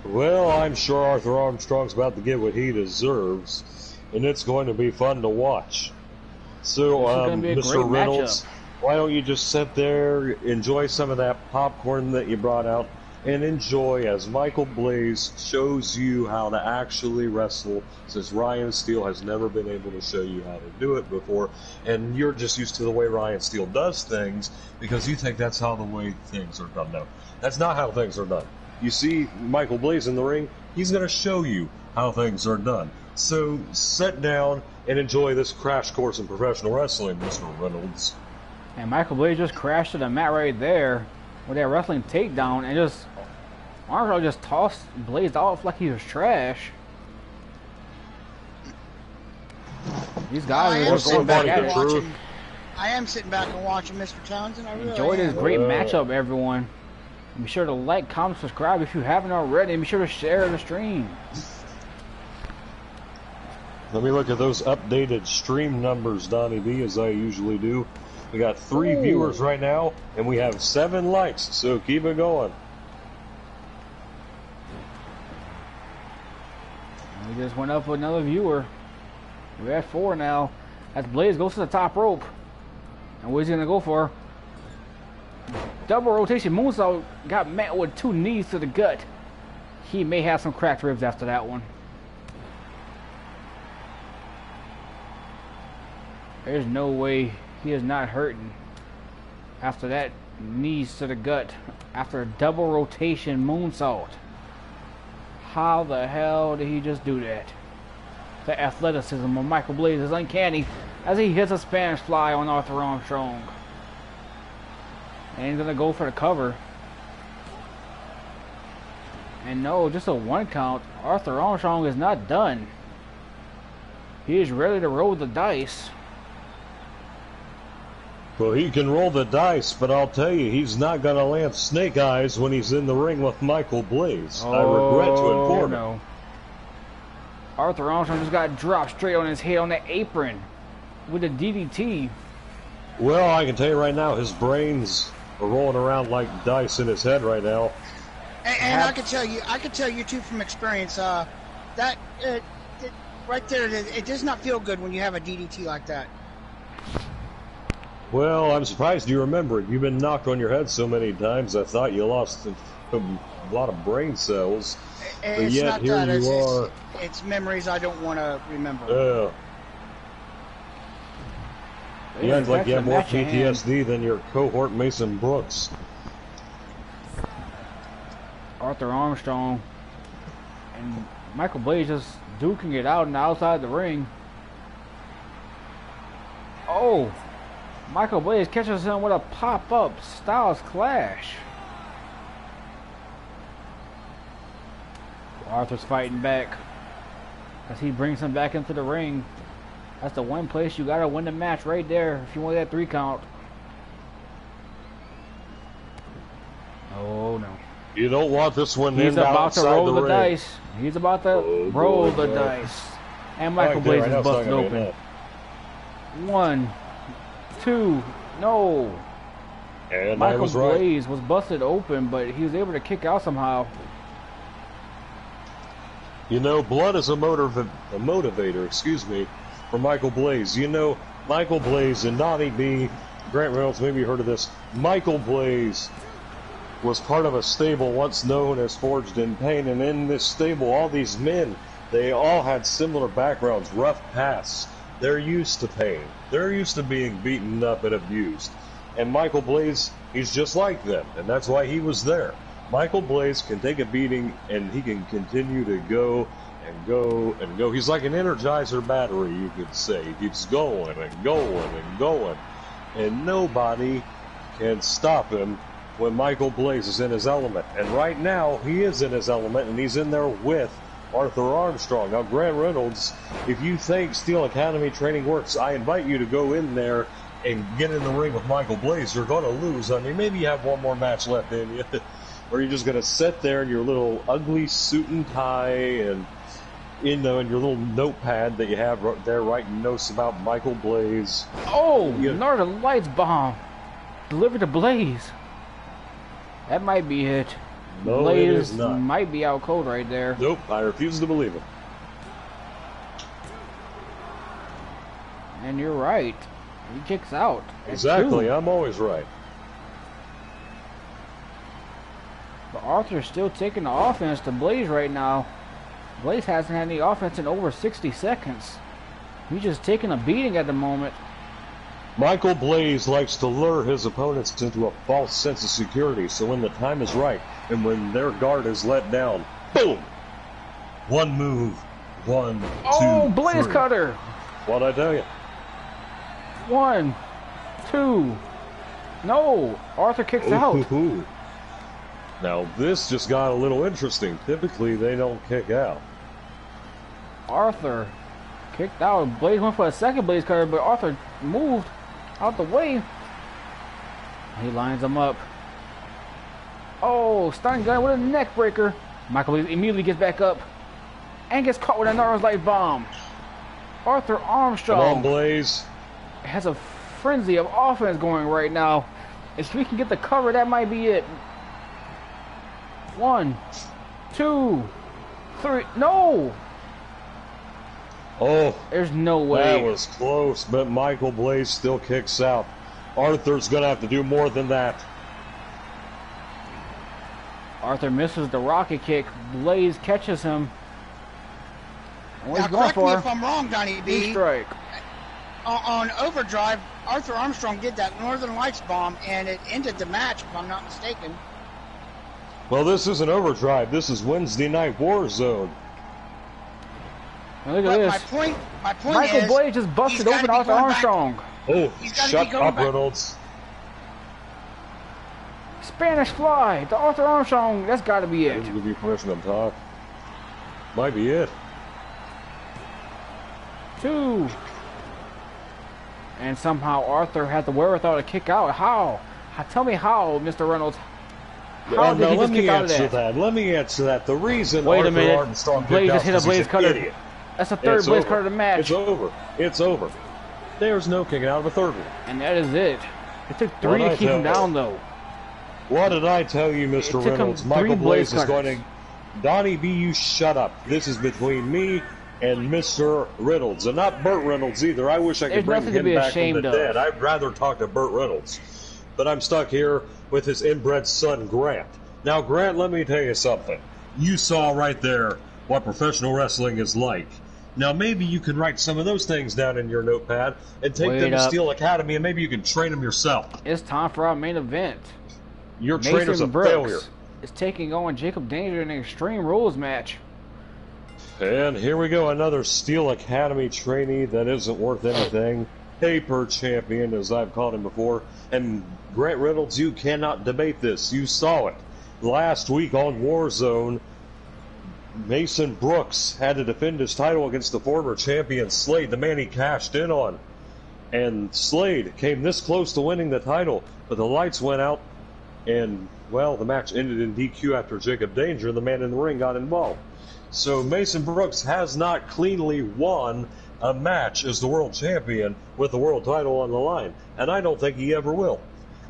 S2: Well, I'm sure Arthur Armstrong's about to get what he deserves, and it's going to be fun to watch. So, Mr. Reynolds, why don't you just sit there, enjoy some of that popcorn that you brought out, and enjoy as Michael Blaze shows you how to actually wrestle, since Ryan Steele has never been able to show you how to do it before, and you're just used to the way Ryan Steele does things, because you think that's how the way things are done. No, that's not how things are done. You see Michael Blaze in the ring, he's going to show you how things are done. So sit down and enjoy this crash course in professional wrestling, Mr. Reynolds.
S1: And Michael Blaze just crashed to the mat right there with that wrestling takedown, and just Armstrong just tossed Blaze off like he was trash. These guys are just going back at it.
S4: I am sitting back and watching Mr. Townsend. I really
S1: enjoy this great matchup, everyone. Be sure to like, comment, subscribe if you haven't already, and be sure to share the stream.
S2: Let me look at those updated stream numbers, Donnie B, as I usually do. We got 3 viewers right now, and we have 7 likes, so keep it going.
S1: We just went up with another viewer. We're at 4 now. As Blaze goes to the top rope. And what is he going to go for? Double rotation moonsault got met with 2 knees to the gut. He may have some cracked ribs after that one. There's no way he is not hurting after that knees to the gut after a double rotation moonsault. How the hell did he just do that? The athleticism of Michael Blaze is uncanny as he hits a Spanish fly on Arthur Armstrong. And he's gonna go for the cover. And no, just a 1 count. Arthur Armstrong is not done. He is ready to roll the dice.
S2: Well, he can roll the dice, but I'll tell you, he's not going to land snake eyes when he's in the ring with Michael Blaze. I regret to inform him.
S1: Arthur Armstrong just got dropped straight on his head on the apron with a DDT.
S2: Well, I can tell you right now, his brains are rolling around like dice in his head right now.
S4: And I can tell you too from experience, that right there, it does not feel good when you have a DDT like that.
S2: Well, I'm surprised you remember it. You've been knocked on your head so many times, I thought you lost a lot of brain cells. But
S4: It's
S2: yet,
S4: not
S2: here
S4: that.
S2: you are.
S4: It's memories I don't want to remember.
S2: You act like you have more PTSD than your cohort Mason Brooks.
S1: Arthur Armstrong and Michael Blaze just duking it out and outside the ring. Oh, Michael Blaze catches him with a pop-up Styles Clash. Arthur's fighting back as he brings him back into the ring. That's the one place you gotta win the match right there if you want that 3 count. Oh no.
S2: You don't want this one.
S1: He's about to roll the dice. He's about to roll the dice. And Michael Blaze is busted open. 1, 2, no.
S2: And
S1: Michael Blaze was busted open, but he was able to kick out somehow.
S2: You know, blood is a motivator, excuse me, for Michael Blaze. You know, Michael Blaze and Donnie B, Grant Reynolds, maybe you heard of this. Michael Blaze was part of a stable once known as Forged in Pain, and in this stable, all these men, they all had similar backgrounds, rough pasts. They're used to pain. They're used to being beaten up and abused. And Michael Blaze, he's just like them, and that's why he was there. Michael Blaze can take a beating, and he can continue to go and go and go. He's like an Energizer battery, you could say. He keeps going and going and going, and nobody can stop him when Michael Blaze is in his element. And right now, he is in his element, and he's in there with Arthur Armstrong. Now, Grant Reynolds, if you think Steel Academy training works, I invite you to go in there and get in the ring with Michael Blaze. You're going to lose. I mean, maybe you have one more match left in you, or you're just going to sit there in your little ugly suit and tie and, you know, in your little notepad that you have right there writing notes about Michael Blaze.
S1: Oh, Northern Lights bomb delivered to Blaze. That might be it.
S2: No,
S1: Blaze
S2: it is not.
S1: Might be out cold right there.
S2: Nope, I refuse to believe it.
S1: And you're right. He kicks out.
S2: Exactly, I'm always right.
S1: But Arthur's still taking the offense to Blaze right now. Blaze hasn't had any offense in over 60 seconds. He's just taking a beating at the moment.
S2: Michael Blaze likes to lure his opponents into a false sense of security, so when the time is right and when their guard is let down, boom! One move, 1, 2,
S1: Oh, Blaze
S2: 3.
S1: cutter!
S2: What'd I tell you?
S1: 1, 2. No, Arthur kicks out.
S2: Ooh. Now this just got a little interesting. Typically they don't kick out.
S1: Arthur kicked out. Blaze went for a second Blaze cutter, but Arthur moved out the way. He lines him up. Oh, stun gun with a neck breaker. Michael Blaze immediately gets back up and gets caught with a Northern Light bomb. Arthur Armstrong.
S2: Come on, Blaze.
S1: Has a frenzy of offense going right now. If we can get the cover, that might be it. 1, 2, 3. No!
S2: Oh,
S1: there's no way.
S2: That was close, but Michael Blaze still kicks out. Arthur's going to have to do more than that.
S1: Arthur misses the rocket kick. Blaze catches him.
S4: Now, correct me if I'm wrong, Donnie B.
S1: Strike.
S4: On Overdrive, Arthur Armstrong did that Northern Lights bomb, and it ended the match, if I'm not mistaken.
S2: Well, this isn't Overdrive. This is Wednesday Night Warzone.
S1: Now look at this.
S4: My point
S1: Michael
S4: is,
S1: Blaze just busted open Arthur Armstrong.
S2: Oh, shut up, Reynolds.
S1: Spanish Fly to Arthur Armstrong. That's got to be it.
S2: Give you permission to talk. Might be it.
S1: 2. And somehow Arthur had the wherewithal to kick out. How? Tell me how, Mr. Reynolds. How did he just kick out of that?
S2: Let me answer that. The reason
S1: Wait a
S2: Arthur
S1: minute.
S2: Armstrong
S1: Blaze just hit a Blaze cutter.
S2: Idiot.
S1: That's the third Blaze cutter of the match.
S2: It's over. It's over. There's no kicking out of a third one.
S1: And that is it. It took 3 to keep him down, though.
S2: What did I tell you, Mr. Reynolds? Michael Blaze is going to... Donnie B, you shut up. This is between me and Mr. Reynolds, and not Burt Reynolds either. I wish I could bring him back from the dead. I'd rather talk to Burt Reynolds. But I'm stuck here with his inbred son, Grant. Now, Grant, let me tell you something. You saw right there what professional wrestling is like. Now maybe you can write some of those things down in your notepad and take them to Steel Academy, and maybe you can train them yourself.
S1: It's time for our main event.
S2: Your trainer's a failure.
S1: Is taking on Jacob Danger in an Extreme Rules match.
S2: And here we go, another Steel Academy trainee that isn't worth anything. Paper champion, as I've called him before. And Grant Reynolds, you cannot debate this. You saw it. Last week on Warzone, Mason Brooks had to defend his title against the former champion Slade, the man he cashed in on. And Slade came this close to winning the title, but the lights went out, and, well, the match ended in DQ after Jacob Danger, the man in the ring, got involved. So Mason Brooks has not cleanly won a match as the world champion with the world title on the line, and I don't think he ever will.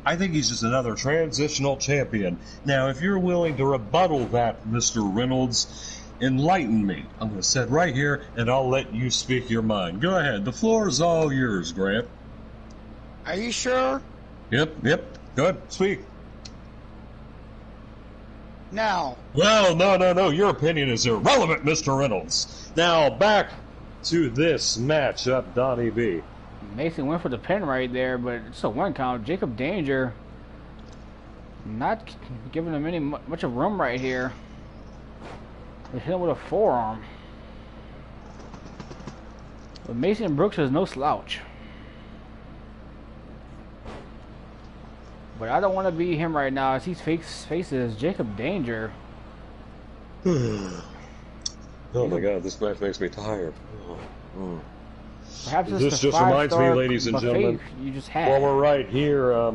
S2: I think he's just another transitional champion. Now, if you're willing to rebuttal that, Mr. Reynolds, enlighten me. I'm going to sit right here, and I'll let you speak your mind. Go ahead. The floor is all yours, Grant.
S4: Are you sure?
S2: Yep. Go ahead. Speak.
S4: Now.
S2: Well, no. Your opinion is irrelevant, Mr. Reynolds. Now, back to this matchup, Donnie B.
S1: Mason went for the pin right there, but it's a one count. Jacob Danger not giving him much of room right here. They hit him with a forearm. But Mason Brooks is no slouch. But I don't want to be him right now as he faces Jacob Danger.
S2: Oh my God, this match makes me tired.
S1: Perhaps
S2: this just reminds me, ladies and gentlemen,
S1: you just had.
S2: While we're right here,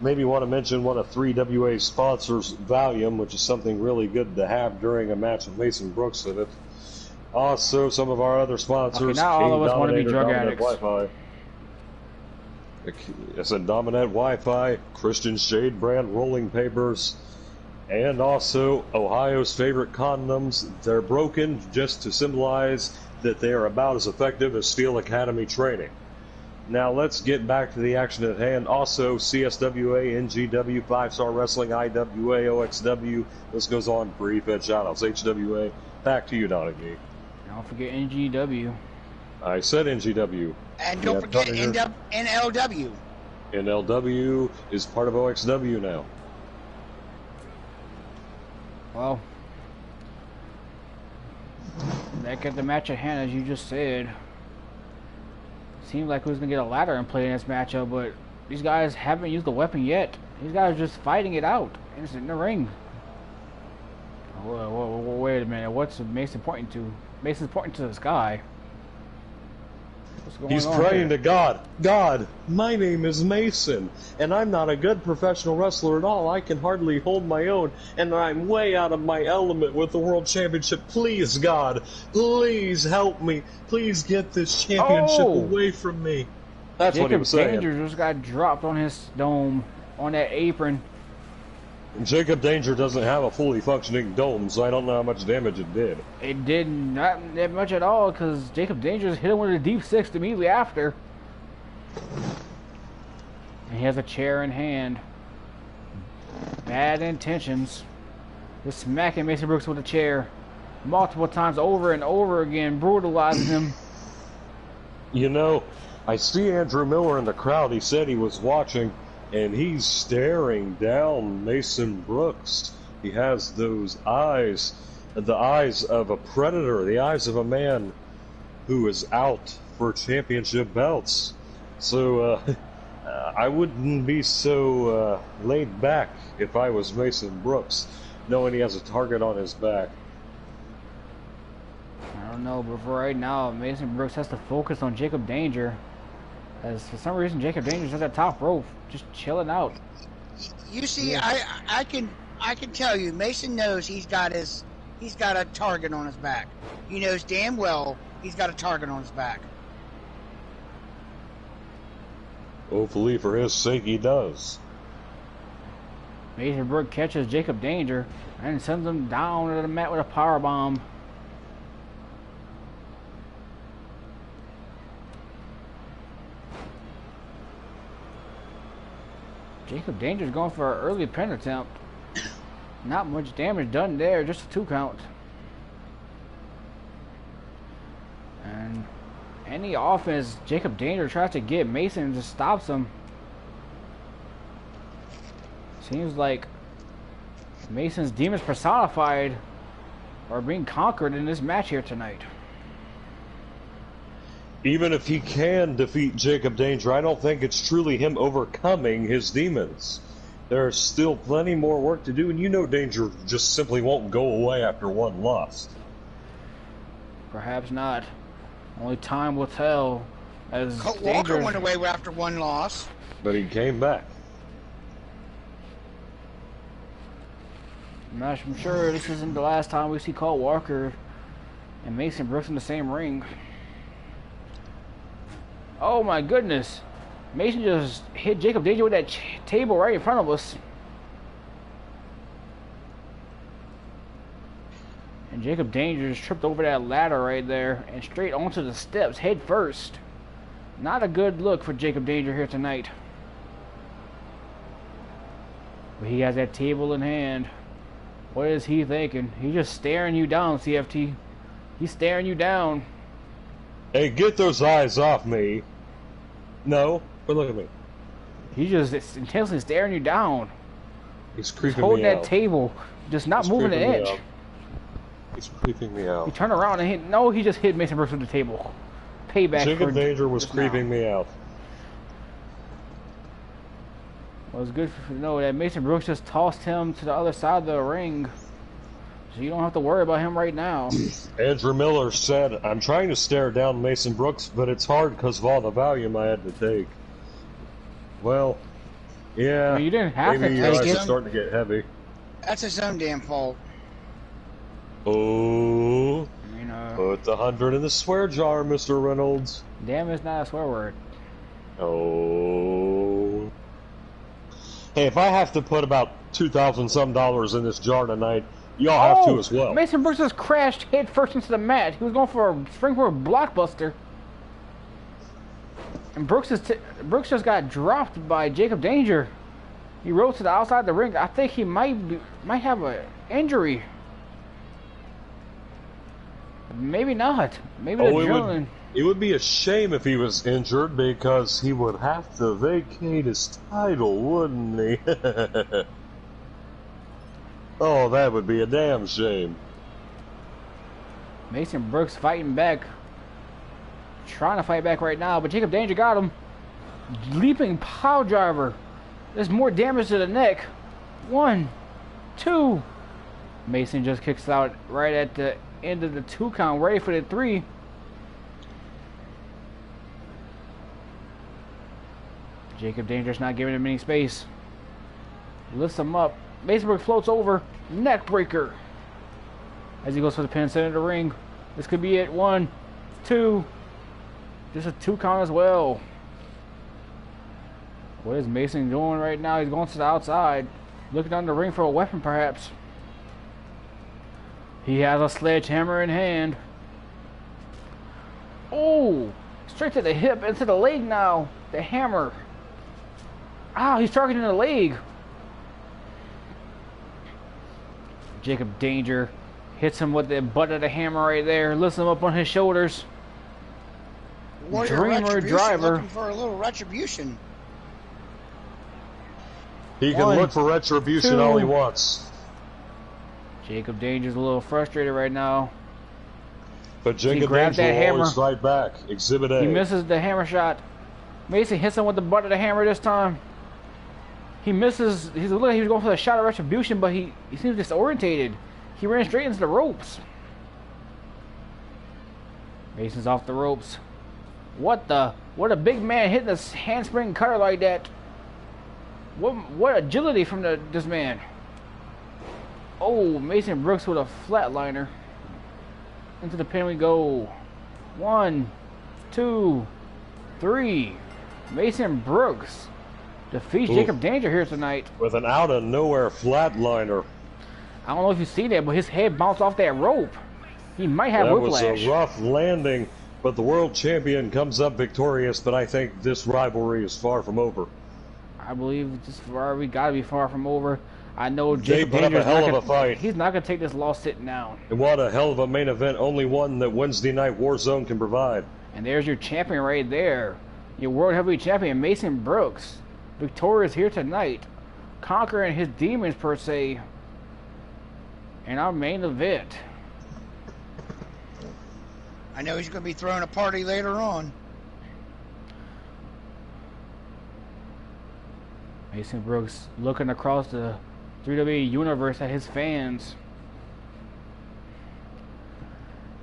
S2: maybe want to mention one of 3WA sponsors, Valium, which is something really good to have during a match with Mason Brooks in it. Also, some of our other sponsors.
S1: Okay, now all of us want to be drug addicts.
S2: Wi-Fi. I said Dominant Wi-Fi, Christian Shade brand rolling papers, and also Ohio's favorite condoms. They're broken just to symbolize that they are about as effective as Steel Academy training. Now let's get back to the action at hand. Also, CSWA, NGW, 5-Star Wrestling, IWA, OXW. This goes on. Brief head shoutouts. HWA. Back to you, Donnie B.
S1: Don't forget NGW.
S2: I said NGW.
S4: And don't forget NLW.
S2: NLW is part of OXW now.
S1: Well, back at the match at hand, as you just said. Seemed like we was going to get a ladder in play in this matchup, but these guys haven't used the weapon yet. These guys are just fighting it out in the ring. Wait a minute. What's Mason pointing to? Mason's pointing to the sky.
S2: He's praying to God. God, my name is Mason, and I'm not a good professional wrestler at all. I can hardly hold my own, and I'm way out of my element with the World Championship. Please, God, please help me. Please get this championship away from me. That's what he was saying.
S1: Jacob Danger just got dropped on his dome, on that apron.
S2: Jacob Danger doesn't have a fully functioning dome, so I don't know how much damage it did.
S1: It did not that much at all, because Jacob Danger hit him with a deep six immediately after. And he has a chair in hand. Bad intentions. Just smacking Mason Brooks with a chair multiple times over and over again, brutalizing him.
S2: You know, I see Andrew Miller in the crowd. He said he was watching, and he's staring down Mason Brooks. He has those eyes, the eyes of a predator, the eyes of a man who is out for championship belts. So I wouldn't be so laid back if I was Mason Brooks, knowing he has a target on his back.
S1: I don't know, but for right now, Mason Brooks has to focus on Jacob Danger. As for some reason, Jacob Danger's at the top rope, just chilling out.
S4: You see, yeah. I can tell you, Mason knows he's got a target on his back. He knows damn well he's got a target on his back.
S2: Hopefully, for his sake, he does.
S1: Mason Brooks catches Jacob Danger and sends him down to the mat with a powerbomb. Jacob Danger's going for an early pin attempt. Not much damage done there, just a 2 count. any offense Jacob Danger tries to get, Mason just stops him. Seems like Mason's demons personified are being conquered in this match here tonight.
S2: Even if he can defeat Jacob Danger, I don't think it's truly him overcoming his demons. There's still plenty more work to do, and you know Danger just simply won't go away after one loss.
S1: Perhaps not. Only time will tell. As
S4: Colt
S1: Danger...
S4: Walker went away after one loss.
S2: But he came back.
S1: I'm sure this isn't the last time we see Colt Walker and Mason Brooks in the same ring. Oh my goodness. Mason just hit Jacob Danger with that table right in front of us. And Jacob Danger just tripped over that ladder right there and straight onto the steps head first. Not a good look for Jacob Danger here tonight. But he has that table in hand. What is he thinking? He's just staring you down, CFT. He's staring you down.
S2: Hey, get those eyes off me. No, but look at me.
S1: He's just intensely staring you down.
S2: He's creeping
S1: holding
S2: me out.
S1: That table, just not moving an inch.
S2: He's creeping me out.
S1: He turned around and hit. No, he just hit Mason Brooks with the table. Payback.
S2: Jacob Danger was creeping me out.
S1: Well, it's good to know that Mason Brooks just tossed him to the other side of the ring. So you don't have to worry about him right now.
S2: Andrew Miller said, I'm trying to stare down Mason Brooks, but it's hard because of all the volume I had to take. Well, yeah.
S1: Well, you didn't have
S2: maybe
S1: to
S2: your
S1: take
S2: eyes
S1: it.
S2: are starting to get heavy.
S4: That's his own damn fault.
S2: Oh.
S1: You know,
S2: Put the 100 in the swear jar, Mr. Reynolds.
S1: damn, it's not a swear word.
S2: Oh. Hey, if I have to put about $2,000 some in this jar tonight, y'all have to as well.
S1: Mason Brooks just crashed head first into the mat. He was going for a spring for a blockbuster. And Brooks just got dropped by Jacob Danger. He rose to the outside of the ring. I think he might have an injury. Maybe not. Maybe the adrenaline.
S2: It would be a shame if he was injured because he would have to vacate his title, wouldn't he? Oh, that would be a damn shame.
S1: Mason Brooks fighting back. Trying to fight back right now, but Jacob Danger got him. Leaping pile driver. There's more damage to the neck. 1, 2. Mason just kicks out right at the end of the 2 count, ready for the 3. Jacob Danger's not giving him any space. Lifts him up. Mason Brooks floats over. Neck breaker. As he goes for the pin center of the ring. This could be it. 1, 2. Just a 2 count as well. What is Mason doing right now? He's going to the outside. Looking down the ring for a weapon perhaps. He has a sledgehammer in hand. Oh! Straight to the hip, into the leg now. The hammer. Ah, he's targeting the leg. Jacob Danger hits him with the butt of the hammer right there. Lifts him up on his shoulders.
S4: Warrior
S1: Dreamer driver.
S4: looking for a little retribution.
S2: He can
S1: 1,
S2: look for retribution
S1: 2.
S2: all he wants.
S1: Jacob Danger's a little frustrated right now.
S2: But Jacob
S1: grabbed
S2: Danger
S1: that
S2: will always
S1: hammer.
S2: fight back. Exhibit A.
S1: He misses the hammer shot. Mason hits him with the butt of the hammer this time. He misses. He was going for the shot of retribution, but he seems disorientated. He ran straight into the ropes. Mason's off the ropes. What a big man hitting a handspring cutter like that. What agility from this man. Oh, Mason Brooks with a flatliner. Into the pin we go. 1, 2, 3. Mason Brooks defeats Jacob Danger here tonight.
S2: With an out of nowhere flatliner.
S1: I don't know if you see that, but his head bounced off that rope. He might have whiplash.
S2: That was a rough landing, but the world champion comes up victorious, but I think this rivalry is far from over.
S1: I believe we gotta be far from over. I know
S2: They
S1: Jacob
S2: put up
S1: Danger's
S2: a hell of a fight.
S1: He's not gonna take this loss sitting down.
S2: And what a hell of a main event, only one that Wednesday Night Warzone can provide.
S1: And there's your champion right there. Your World Heavyweight Champion, Mason Brooks. Victorious here tonight. Conquering his demons, per se. In our main event.
S4: I know he's going to be throwing a party later on.
S1: Mason Brooks looking across the 3WWE universe at his fans.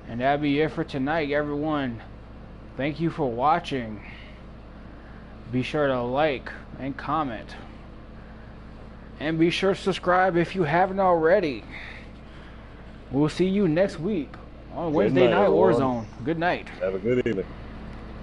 S1: And that'll be it for tonight, everyone. Thank you for watching. Be sure to like and comment. And be sure to subscribe if you haven't already. We'll see you next week on Wednesday Night Warzone. Good night.
S2: Have a good evening.